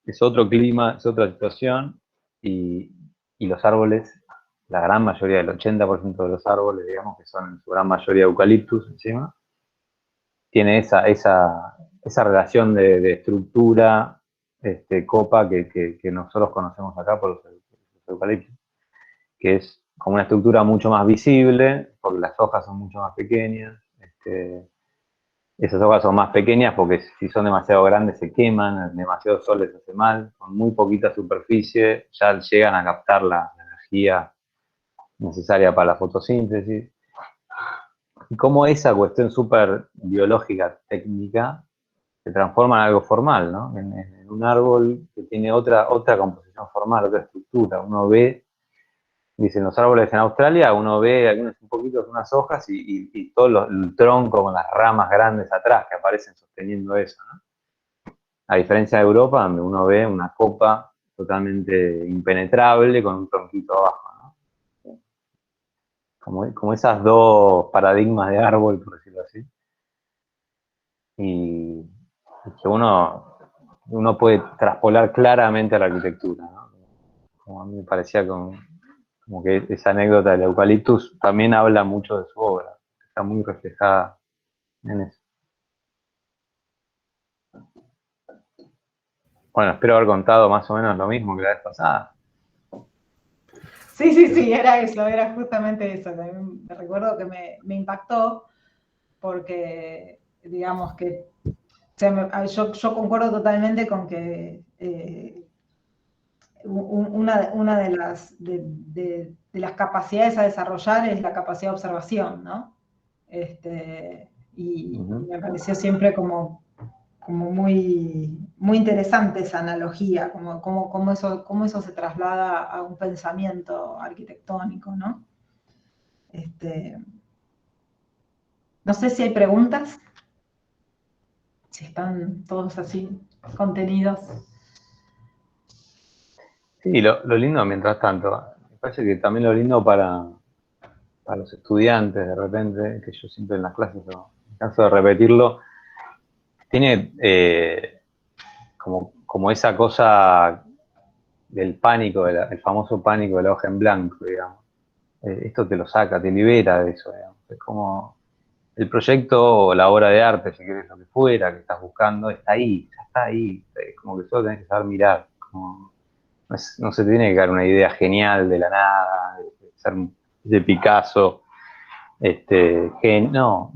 A: es otro clima, es otra situación, y los árboles, la gran mayoría, el 80% de los árboles, digamos, que son en su gran mayoría eucaliptus encima, tiene esa relación de estructura, copa que nosotros conocemos acá por los eucaliptos, que es como una estructura mucho más visible, porque las hojas son mucho más pequeñas. Esas hojas son más pequeñas porque si son demasiado grandes se queman, demasiado sol les hace mal, con muy poquita superficie ya llegan a captar la energía necesaria para la fotosíntesis. Y cómo esa cuestión súper biológica, técnica, se transforma en algo formal, ¿no? En un árbol que tiene otra composición formal, otra estructura. Uno ve, dicen los árboles en Australia, uno ve algunos un poquito unas hojas y todo el tronco con las ramas grandes atrás que aparecen sosteniendo eso, ¿no? A diferencia de Europa, donde uno ve una copa totalmente impenetrable con un tronquito abajo, ¿no? Como esas dos paradigmas de árbol, por decirlo así. Y que uno puede traspolar claramente a la arquitectura, ¿no? Como a mí me parecía como que esa anécdota del eucaliptus también habla mucho de su obra, está muy reflejada en eso. Bueno, espero haber contado más o menos lo mismo que la vez pasada.
D: Sí, era eso, era justamente eso. Me recuerdo que me impactó porque, digamos que, o sea, yo concuerdo totalmente con que una de las capacidades a desarrollar es la capacidad de observación, ¿no? Y me pareció siempre como muy, muy interesante esa analogía, cómo eso se traslada a un pensamiento arquitectónico, ¿no? No sé si hay preguntas, si están todos así contenidos.
A: Sí, lo lindo, mientras tanto, me parece que también lo lindo para los estudiantes, de repente, que yo siempre en las clases me canso de repetirlo, tiene como esa cosa del pánico, el famoso pánico de la hoja en blanco, digamos. Esto te lo saca, te libera de eso, digamos. Es como el proyecto o la obra de arte, si querés, lo que fuera que estás buscando, está ahí, ya está ahí. Es como que solo tenés que saber mirar. No se tiene que dar una idea genial de la nada, de ser de Picasso. No,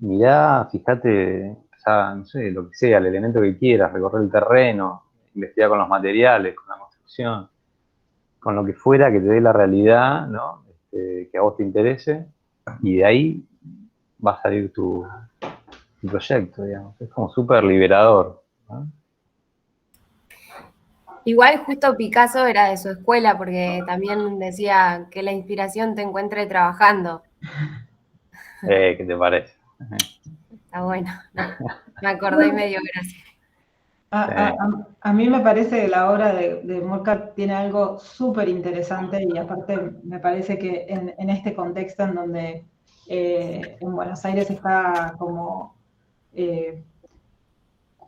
A: mirá, fíjate, no sé, lo que sea, el elemento que quieras, recorrer el terreno, investigar con los materiales, con la construcción, con lo que fuera que te dé la realidad, ¿no? Que a vos te interese, y de ahí va a salir proyecto, digamos. Es como súper liberador, ¿no?
E: Igual justo Picasso era de su escuela, porque también decía que la inspiración te encuentre trabajando.
A: ¿Qué te parece?
E: Está bueno, no, me acordé y me dio gracia.
D: A mí me parece que la obra de Murcat tiene algo súper interesante y aparte me parece que en este contexto en donde en Buenos Aires está como...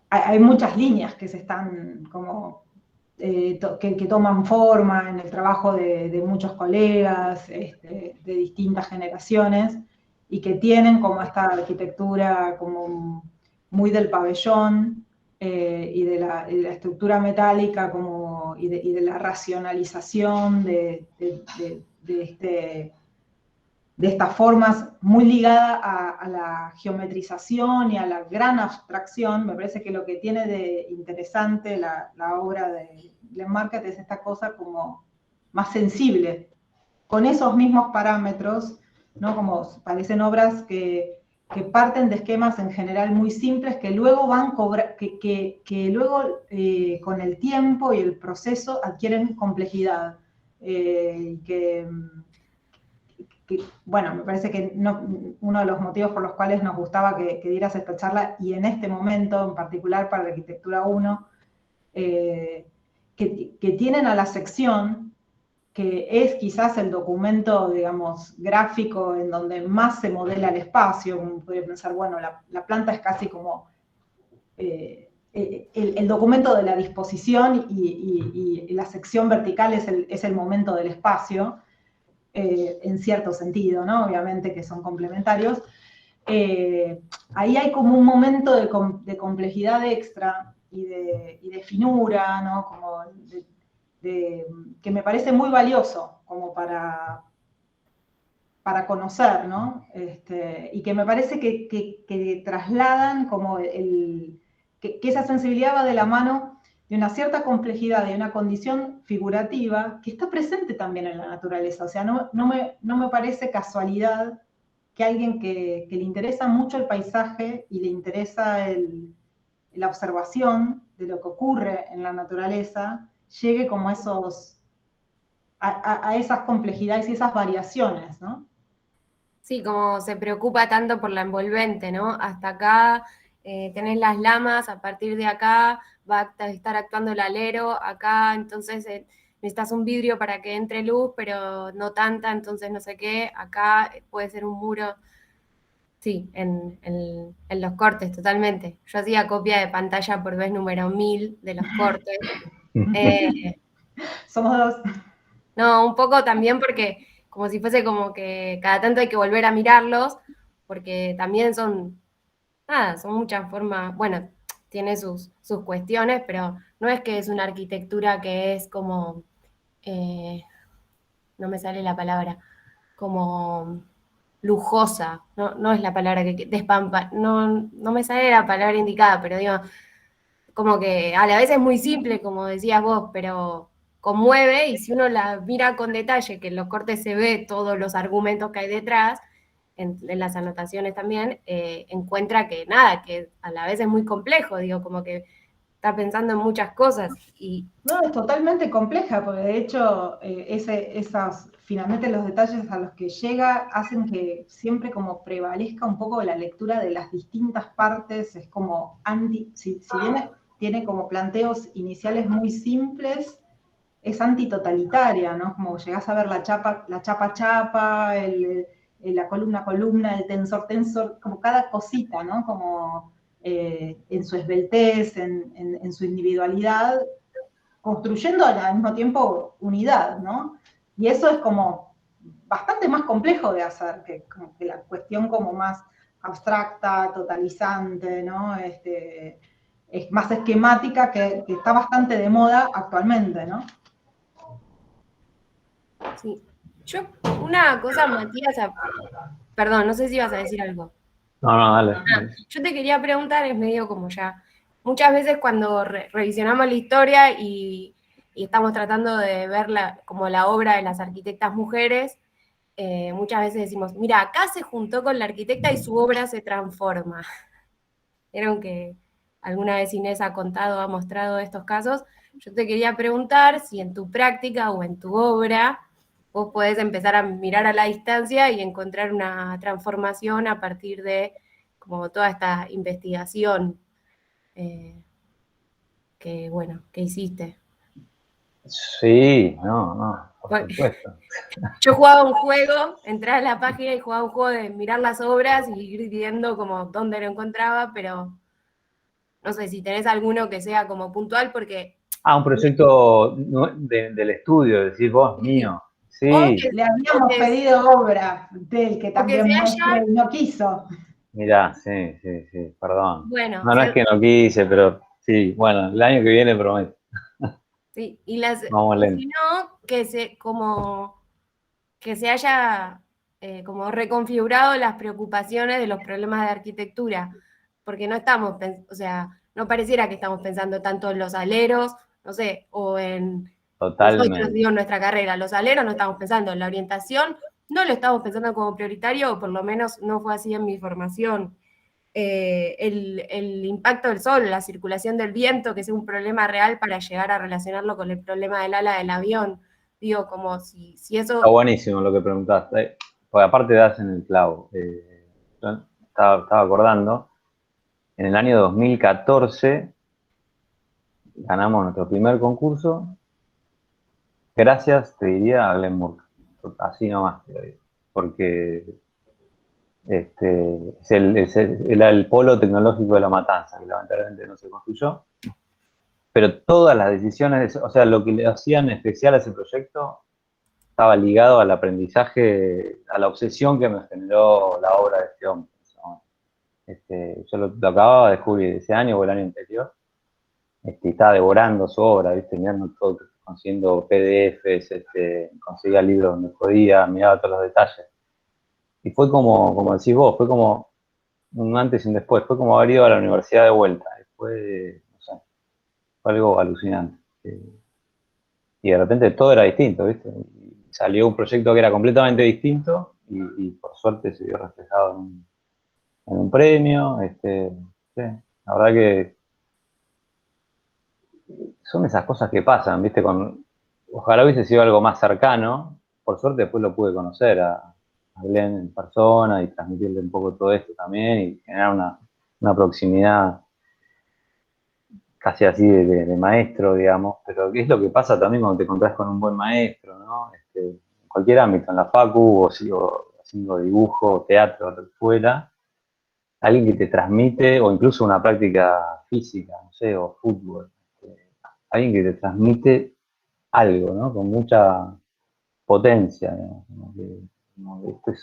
D: hay muchas líneas que se están como... que toman forma en el trabajo de muchos colegas de distintas generaciones y que tienen como esta arquitectura como muy del pabellón, y de la estructura metálica y de la racionalización de estas formas muy ligada a la geometrización y a la gran abstracción. Me parece que lo que tiene de interesante la obra de Glenn Murcat es esta cosa como más sensible, con esos mismos parámetros, ¿no? Como parecen obras que parten de esquemas en general muy simples, que luego que luego con el tiempo y el proceso adquieren complejidad. Bueno, me parece que uno de los motivos por los cuales nos gustaba que dieras esta charla, y en este momento en particular para la Arquitectura 1, que tienen a la sección, que es quizás el documento, digamos, gráfico en donde más se modela el espacio. Como puede pensar, bueno, la planta es casi como el documento de la disposición y la sección vertical es el momento del espacio, en cierto sentido, ¿no? Obviamente que son complementarios. Ahí hay como un momento de complejidad extra y de finura, ¿no? Como que me parece muy valioso como para conocer, ¿no? Y que me parece que trasladan como que esa sensibilidad va de la mano de una cierta complejidad, de una condición figurativa que está presente también en la naturaleza. O sea, no me parece casualidad que alguien que le interesa mucho el paisaje y le interesa la observación de lo que ocurre en la naturaleza, llegue como a esas complejidades y esas variaciones, ¿no?
E: Sí, como se preocupa tanto por la envolvente, ¿no? Hasta acá tenés las lamas, a partir de acá va a estar actuando el alero, acá entonces necesitas un vidrio para que entre luz, pero no tanta, entonces no sé qué, acá puede ser un muro. Sí, en los cortes, totalmente. Yo hacía copia de pantalla por vez número 1000 de los cortes.
D: Somos dos.
E: No, un poco también porque como si fuese como que cada tanto hay que volver a mirarlos, porque también son muchas formas, bueno, tiene sus cuestiones, pero no es que es una arquitectura que es como, no me sale la palabra, como lujosa, no es la palabra que despampa, no me sale la palabra indicada, pero digo, como que a la vez es muy simple, como decías vos, pero conmueve, y si uno la mira con detalle, que en los cortes se ve todos los argumentos que hay detrás, en las anotaciones también, encuentra que nada, que a la vez es muy complejo, digo, como que está pensando en muchas cosas.
D: No, es totalmente compleja, porque de hecho finalmente los detalles a los que llega hacen que siempre como prevalezca un poco la lectura de las distintas partes. Es como si bien tiene como planteos iniciales muy simples, es antitotalitaria, ¿no? Como llegás a ver la chapa, la columna, el tensor, como cada cosita, ¿no? Como en su esbeltez, en su individualidad, construyendo al mismo tiempo unidad, ¿no? Y eso es como bastante más complejo de hacer que la cuestión como más abstracta, totalizante, ¿no? Es más esquemática, que está bastante de moda actualmente, ¿no?
E: Sí. Yo, una cosa, Matías, perdón, no sé si ibas a decir algo.
A: No, dale.
E: Yo te quería preguntar, es medio como ya, muchas veces cuando revisionamos la historia y estamos tratando de ver como la obra de las arquitectas mujeres, muchas veces decimos, mira, acá se juntó con la arquitecta y su obra se transforma. vieron que alguna vez Inés ha contado, ha mostrado estos casos. Yo te quería preguntar si en tu práctica o en tu obra vos podés empezar a mirar a la distancia y encontrar una transformación a partir de como toda esta investigación que hiciste.
A: Sí, no, por
E: Bueno,
A: supuesto.
E: yo jugaba un juego, entraba a la página y jugaba un juego de mirar las obras y ir viendo como dónde lo encontraba, pero no sé si tenés alguno que sea como puntual, porque...
A: Un proyecto del estudio, decir vos, mío.
E: O
A: Sí,
E: que,
D: Le
E: o
D: habíamos
E: que,
D: pedido obra del que
E: o que
D: también
E: se
D: muestre
E: haya,
D: y no quiso.
A: mirá, sí, perdón.
E: bueno,
A: No es que no quise, pero sí, bueno, el año que viene prometo.
E: sí,
A: Vamos
E: y si
A: lento.
E: no, que se haya como reconfigurado las preocupaciones de los problemas de arquitectura, porque no estamos, o sea, no pareciera que estamos pensando tanto en los aleros, no sé, o en nosotros,
A: Totalmente.
E: digo, en nuestra carrera, los aleros no estamos pensando en la orientación, no lo estamos pensando como prioritario, o por lo menos no fue así en mi formación. El impacto del sol, la circulación del viento, que es un problema real para llegar a relacionarlo con el problema del ala del avión. Digo, como si
A: Está
E: eso...
A: buenísimo lo que preguntaste, porque aparte das en el clavo. Yo estaba acordando, en el año 2014 ganamos nuestro primer concurso, gracias, te diría, a Glenn Moore. Así nomás te lo digo. Porque era el polo tecnológico de La Matanza, que lamentablemente no se construyó. Pero todas las decisiones, o sea, lo que le hacían especial a ese proyecto estaba ligado al aprendizaje, a la obsesión que me generó la obra de este hombre. Yo lo acababa de descubrir ese año o el año anterior, y estaba devorando su obra, ¿viste? Mirando todo, consiguiendo PDFs, conseguía libros donde podía, miraba todos los detalles. Y fue como decís vos, fue como un antes y un después, fue como haber ido a la universidad de vuelta, fue, no sé, fue algo alucinante. Y de repente todo era distinto, ¿viste? Y salió un proyecto que era completamente distinto y por suerte se vio reflejado en un premio. Sí, la verdad que son esas cosas que pasan, ¿viste? Ojalá hubiese sido algo más cercano. Por suerte después lo pude conocer a Glenn en persona y transmitirle un poco todo esto también y generar una proximidad casi así de maestro, digamos, pero ¿qué es lo que pasa también cuando te encontrás con un buen maestro, ¿no? En cualquier ámbito, en la facu, o haciendo dibujo, teatro, lo que fuera, alguien que te transmite, o incluso una práctica física, no sé, o fútbol, alguien que te transmite algo, ¿no? Con mucha potencia, digamos, como que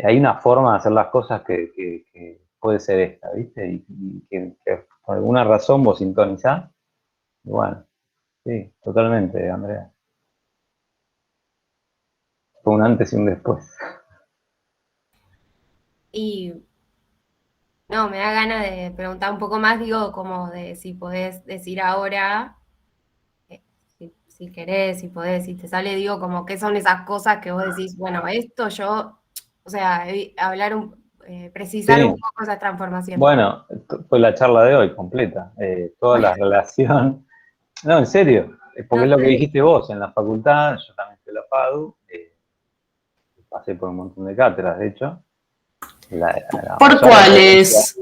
A: hay una forma de hacer las cosas que puede ser esta, ¿viste? Y que por alguna razón vos sintonizás. Y bueno, sí, totalmente, Andrea. Fue un antes y un después.
E: Y no, me da ganas de preguntar un poco más, digo, como de si podés decir ahora, si querés, si podés, si te sale, digo, como qué son esas cosas que vos decís, bueno, esto yo, o sea, precisar un
A: Sí,
E: poco esa transformación.
A: bueno, fue la charla de hoy completa. Toda
E: Bueno,
A: la relación. No, en serio, porque
E: no,
A: es lo que dijiste vos en la facultad. Yo también fui a la FADU, pasé por un montón de cátedras, de hecho. La
C: ¿Por
A: mayor referencia.
C: cuáles?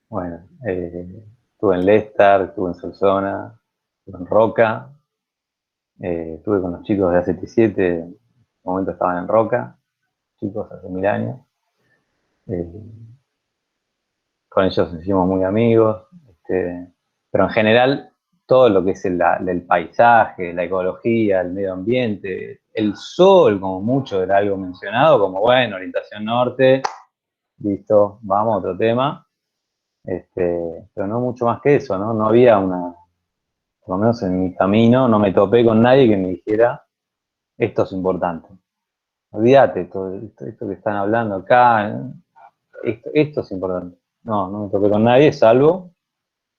A: Bueno, estuve en Lestar, estuve en Solsona, estuve en Roca, estuve con los chicos de ACT7, en un momento estaban en Roca, chicos hace 1000 años. Eh, con ellos nos hicimos muy amigos, pero en general todo lo que es el paisaje, la ecología, el medio ambiente, el sol, como mucho era algo mencionado, como bueno, orientación norte, listo, vamos a otro tema, pero no mucho más que eso, ¿no? No había por lo menos en mi camino, no me topé con nadie que me dijera, esto es importante. Olvídate, todo esto que están hablando acá, esto es importante. No me topé con nadie, salvo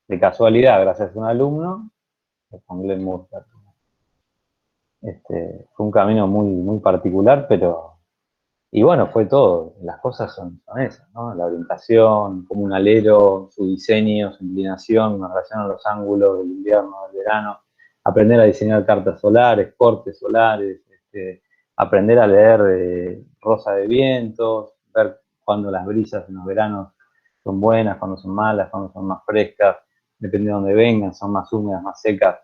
A: de casualidad, gracias a un alumno, con Glenn Moore. Fue un camino muy, muy particular, pero Y bueno, fue todo. Las cosas son esas, ¿no? La orientación, como un alero, su diseño, su inclinación, en relación a los ángulos del invierno, del verano, aprender a diseñar cartas solares, cortes solares, aprender a leer rosa de vientos, ver cuándo las brisas en los veranos son buenas, cuándo son malas, cuándo son más frescas, depende de dónde vengan, son más húmedas, más secas.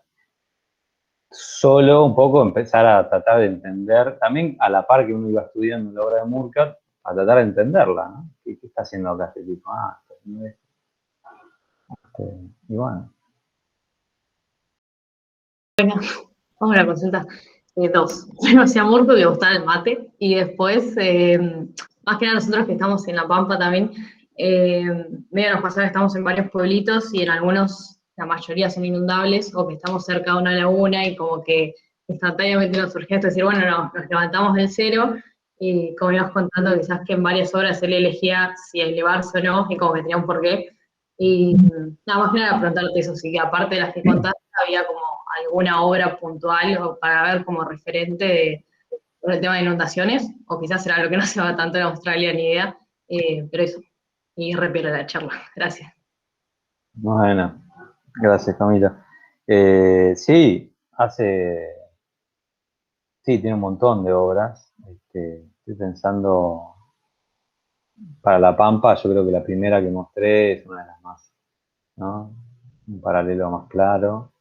A: Solo un poco empezar a tratar de entender, también a la par que uno iba estudiando la obra de Murkat, a tratar de entenderla, ¿no? ¿Qué está haciendo acá este tipo? Está haciendo esto. Y bueno.
F: Vamos a la consulta. Dos. Primero hacía Murkat, que me gustaba el mate, y después, más que nada nosotros que estamos en La Pampa también, medio nos pasa que estamos en varios pueblitos y en algunos, la mayoría son inundables, o que estamos cerca de una laguna y como que instantáneamente nos surgió esto de decir, bueno, no, nos levantamos del cero, y como ibas contando, quizás que en varias horas él elegía si elevarse o no, y como que tenía un porqué. Y nada más que nada preguntarte eso, si que aparte de las que contaste, había como alguna obra puntual o para ver como referente por el tema de inundaciones, o quizás era lo que no se va tanto en Australia, ni idea, pero eso, y repito la charla. Gracias.
A: Bueno, gracias, Camila. Sí, tiene un montón de obras. Estoy pensando, para La Pampa, yo creo que la primera que mostré es una de las más, ¿no? Un paralelo más claro.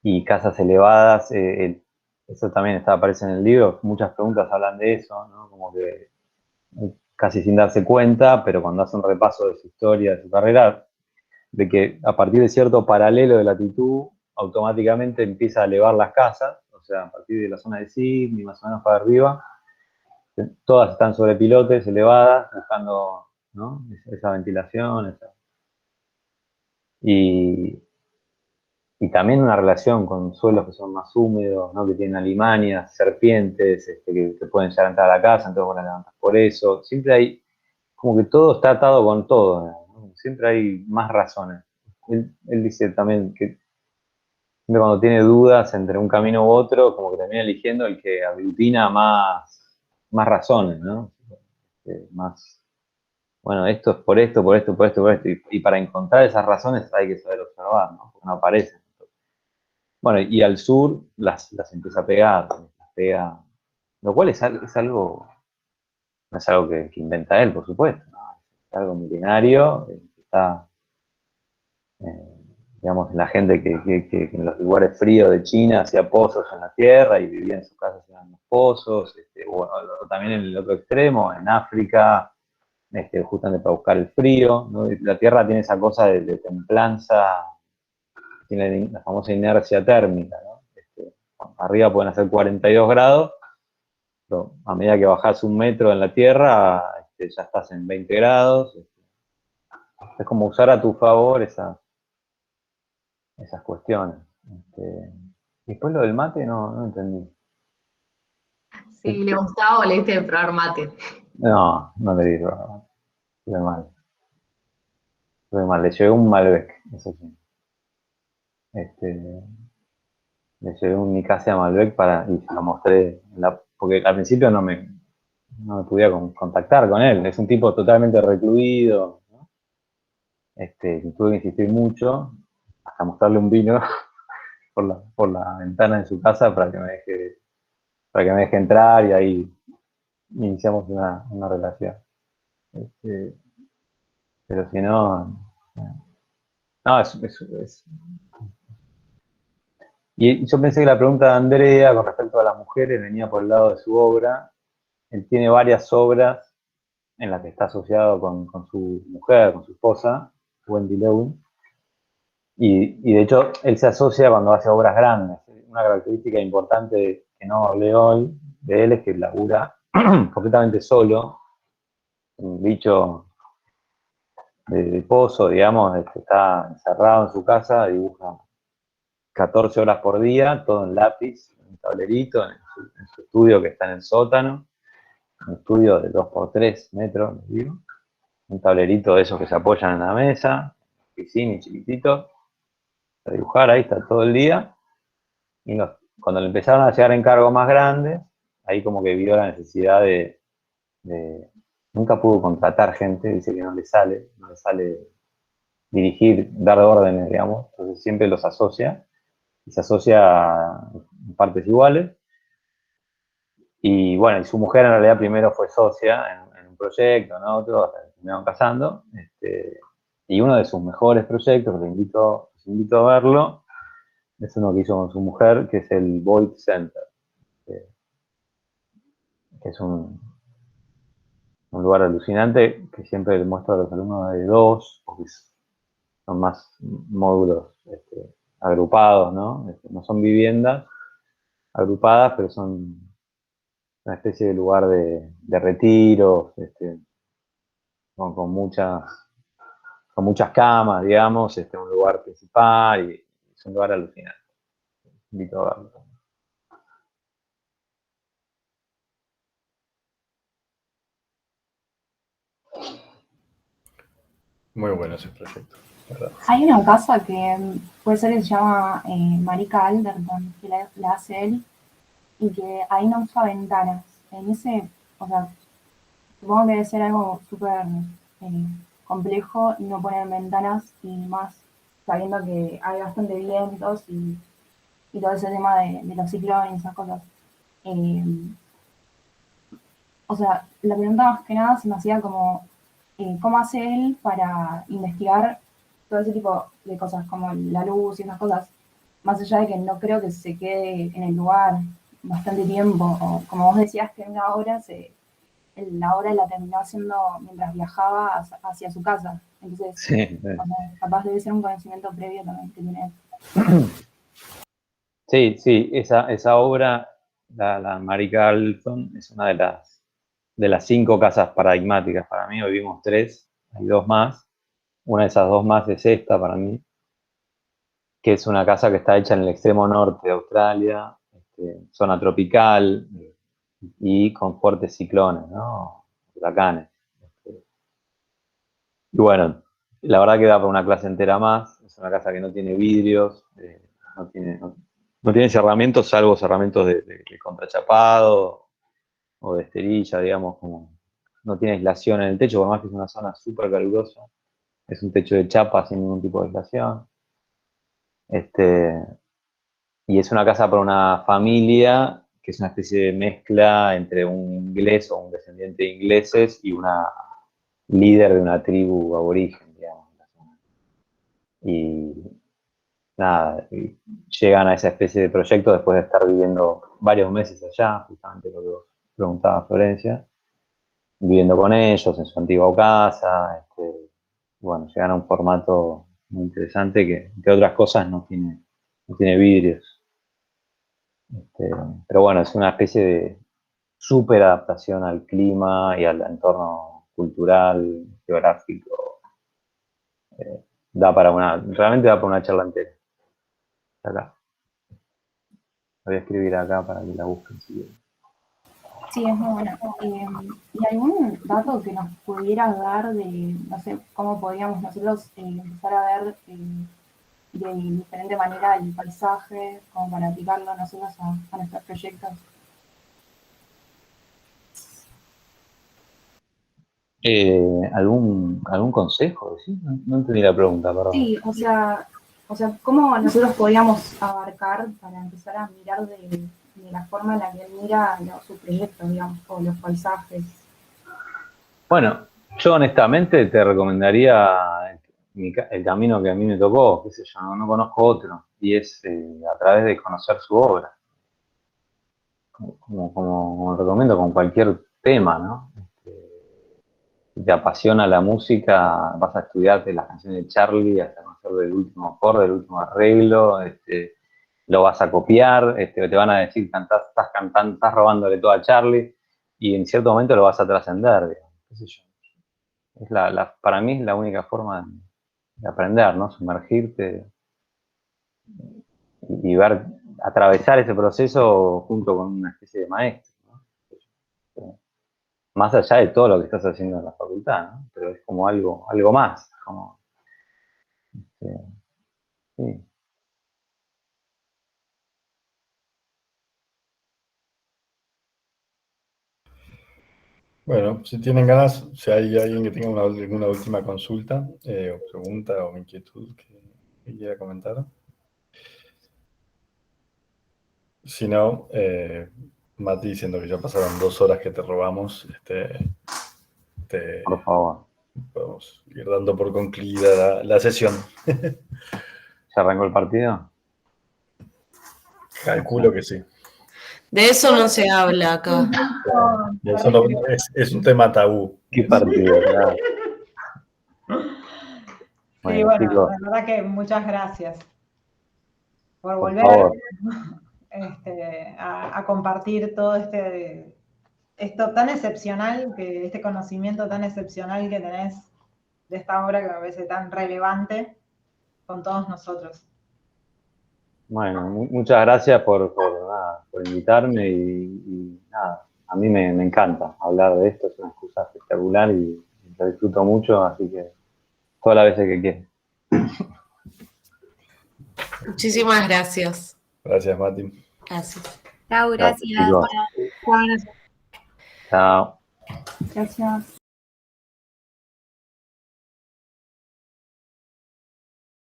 A: Y Casas Elevadas, eso también aparece en el libro, muchas preguntas hablan de eso, ¿no? Como que casi sin darse cuenta, pero cuando hace un repaso de su historia, de su carrera, de que a partir de cierto paralelo de latitud, automáticamente empieza a elevar las casas, o sea, a partir de la zona de Sydney, más o menos para arriba, todas están sobre pilotes, elevadas, buscando, ¿no? Esa ventilación, y también una relación con suelos que son más húmedos, ¿no? Que tienen alimañas, serpientes, que pueden llegar a entrar a la casa, entonces vos la levantás por eso. Siempre hay, como que todo está atado con todo, ¿no? Siempre hay más razones. Él dice también que cuando tiene dudas entre un camino u otro, como que termina eligiendo el que aglutina más razones, ¿no? Más, bueno, esto es por esto, por esto, por esto, por esto. Y para encontrar esas razones hay que saber observar, ¿no? Porque no aparecen. Bueno, y al sur las empieza a pegar, las pega, lo cual es algo, no es algo que inventa él, por supuesto, ¿no? Es algo milenario, que está, digamos, la gente que en los lugares fríos de China hacía pozos en la tierra y vivía en sus casas en los pozos, o también en el otro extremo, en África, justamente para buscar el frío, ¿no? La tierra tiene esa cosa de templanza, tiene la famosa inercia térmica, ¿no? Arriba pueden hacer 42 grados, pero a medida que bajás un metro en la tierra, ya estás en 20 grados. Es como usar a tu favor esas cuestiones. Después lo del mate no entendí.
F: Si le gustaba o le diste de probar mate.
A: No le di probar mate. Estuve mal. Le llevé un Malbec, eso sí. Le llevé un Nicasia Malbec y se lo mostré, porque al principio no me podía contactar con él. Es un tipo totalmente recluido, ¿no? Tuve que insistir mucho, hasta mostrarle un vino por la ventana de su casa para que me deje entrar, y ahí iniciamos una relación. Pero si no, Y yo pensé que la pregunta de Andrea con respecto a las mujeres venía por el lado de su obra. Él tiene varias obras en las que está asociado con su mujer, con su esposa, Wendy Lewin. Y de hecho, él se asocia cuando hace obras grandes. Una característica importante que no hablé hoy de él es que labura completamente solo. Un bicho de pozo, digamos, está encerrado en su casa, dibuja 14 horas por día, todo en lápiz, en un tablerito, en su estudio que está en el sótano. Un estudio de 2x3 metros, les digo. Un tablerito de esos que se apoyan en la mesa, piscina y chiquitito. A dibujar, ahí está todo el día. Y cuando le empezaron a llegar encargos más grandes, ahí como que vio la necesidad nunca pudo contratar gente, dice que no le sale dirigir, dar órdenes, digamos, entonces siempre los asocia, y se asocia en partes iguales. Y bueno, y su mujer en realidad primero fue socia en un proyecto, en otro, hasta que se terminaron casando. Y uno de sus mejores proyectos, que los invito a verlo, es uno que hizo con su mujer, que es el Void Center, que es un lugar alucinante que siempre le muestra a los alumnos de dos, porque son más módulos agrupados, ¿no? No son viviendas agrupadas, pero son una especie de lugar de retiro, con muchas camas, digamos, un lugar principal, y es un lugar alucinante. Invito a verlo.
B: Muy bueno ese proyecto, la verdad.
G: Hay una casa que puede ser que se llama Marika Alderton, que la hace él, y que ahí no usa ventanas. En ese, o sea, supongo que debe ser algo súper complejo y no poner ventanas, y más sabiendo que hay bastante vientos y todo ese tema de los ciclones y esas cosas. Eh, o sea, la pregunta más que nada se me hacía como, ¿cómo hace él para investigar todo ese tipo de cosas, como la luz y esas cosas? Más allá de que no creo que se quede en el lugar bastante tiempo, o como vos decías que una hora la hora la terminó haciendo mientras viajaba hacia su casa. Entonces,
A: Sí,
G: o sea, capaz debe ser un conocimiento previo también que tiene.
A: sí, esa obra, la Marika Alderton, es una de las 5 casas paradigmáticas para mí. Hoy vimos 3, hay 2 más. Una de esas 2 más es esta para mí, que es una casa que está hecha en el extremo norte de Australia, zona tropical, y con fuertes ciclones, ¿no? Huracanes. Y bueno, la verdad que da para una clase entera más. Es una casa que no tiene vidrios, no tiene cerramientos, salvo cerramientos de contrachapado o de esterilla, digamos, como no tiene aislación en el techo, por más que es una zona súper calurosa. Es un techo de chapa sin ningún tipo de aislación. Y es una casa para una familia que es una especie de mezcla entre un inglés o un descendiente de ingleses y una líder de una tribu aborigen, digamos. Y nada, y llegan a esa especie de proyecto después de estar viviendo varios meses allá, justamente lo que vos preguntaba Florencia, viviendo con ellos en su antigua casa. Bueno, llegan a un formato muy interesante que, entre otras cosas, no tiene vidrios. Pero bueno, es una especie de súper adaptación al clima y al entorno cultural, geográfico. Realmente da para una charla entera. Acá. Voy a escribir acá para que la busquen si quieren.
G: Sí, es muy buena. ¿Y algún dato que nos pudieras dar de, no sé, cómo podríamos nosotros empezar a ver de diferente manera el paisaje, como para aplicarlo nosotros a nuestros proyectos?
A: ¿Algún consejo? ¿Sí? No entendí la pregunta, perdón.
G: Sí, o sea, ¿cómo nosotros podríamos abarcar para empezar a mirar de la forma en la que él mira su proyecto, digamos, o los paisajes?
A: Bueno, yo honestamente te recomendaría el camino que a mí me tocó, qué sé yo, no conozco otro, y es a través de conocer su obra, como recomiendo con cualquier tema, ¿no? Si te apasiona la música, vas a estudiarte las canciones de Charlie hasta conocer del último acorde, del último arreglo, lo vas a copiar, te van a decir que estás cantando, estás robándole todo a Charlie, y en cierto momento lo vas a trascender, digamos, qué sé yo. Para mí es la única forma de aprender, ¿no? Sumergirte y ver, atravesar ese proceso junto con una especie de maestro, ¿no? Más allá de todo lo que estás haciendo en la facultad, ¿no? Pero es como algo más, como, sí.
B: Bueno, si tienen ganas, si hay alguien que tenga alguna última consulta o pregunta o inquietud que quiera comentar. Si no, Mati, diciendo que ya pasaron 2 horas que te robamos,
A: Por favor.
B: podemos ir dando por concluida la sesión.
A: ¿Ya arrancó el partido?
B: Calculo que sí.
C: De eso no se habla acá.
B: Eso no- es un tema tabú.
A: ¿Qué partido? Claro.
D: Sí,
A: Bueno,
D: bueno,
A: chicos,
D: la verdad que muchas gracias por
A: por
D: volver
A: favor.
D: a compartir todo esto tan excepcional, este conocimiento tan excepcional que tenés de esta obra que me parece tan relevante con todos nosotros.
A: Bueno, muchas gracias por invitarme y nada, a mí me encanta hablar de esto, es una excusa espectacular y lo disfruto mucho, así que todas las veces que quieras.
C: Muchísimas gracias.
B: Gracias, Mati.
C: Gracias.
E: Chau,
A: Gracias,
E: gracias.
A: chicos.
F: Bueno,
A: Chao.
G: Gracias.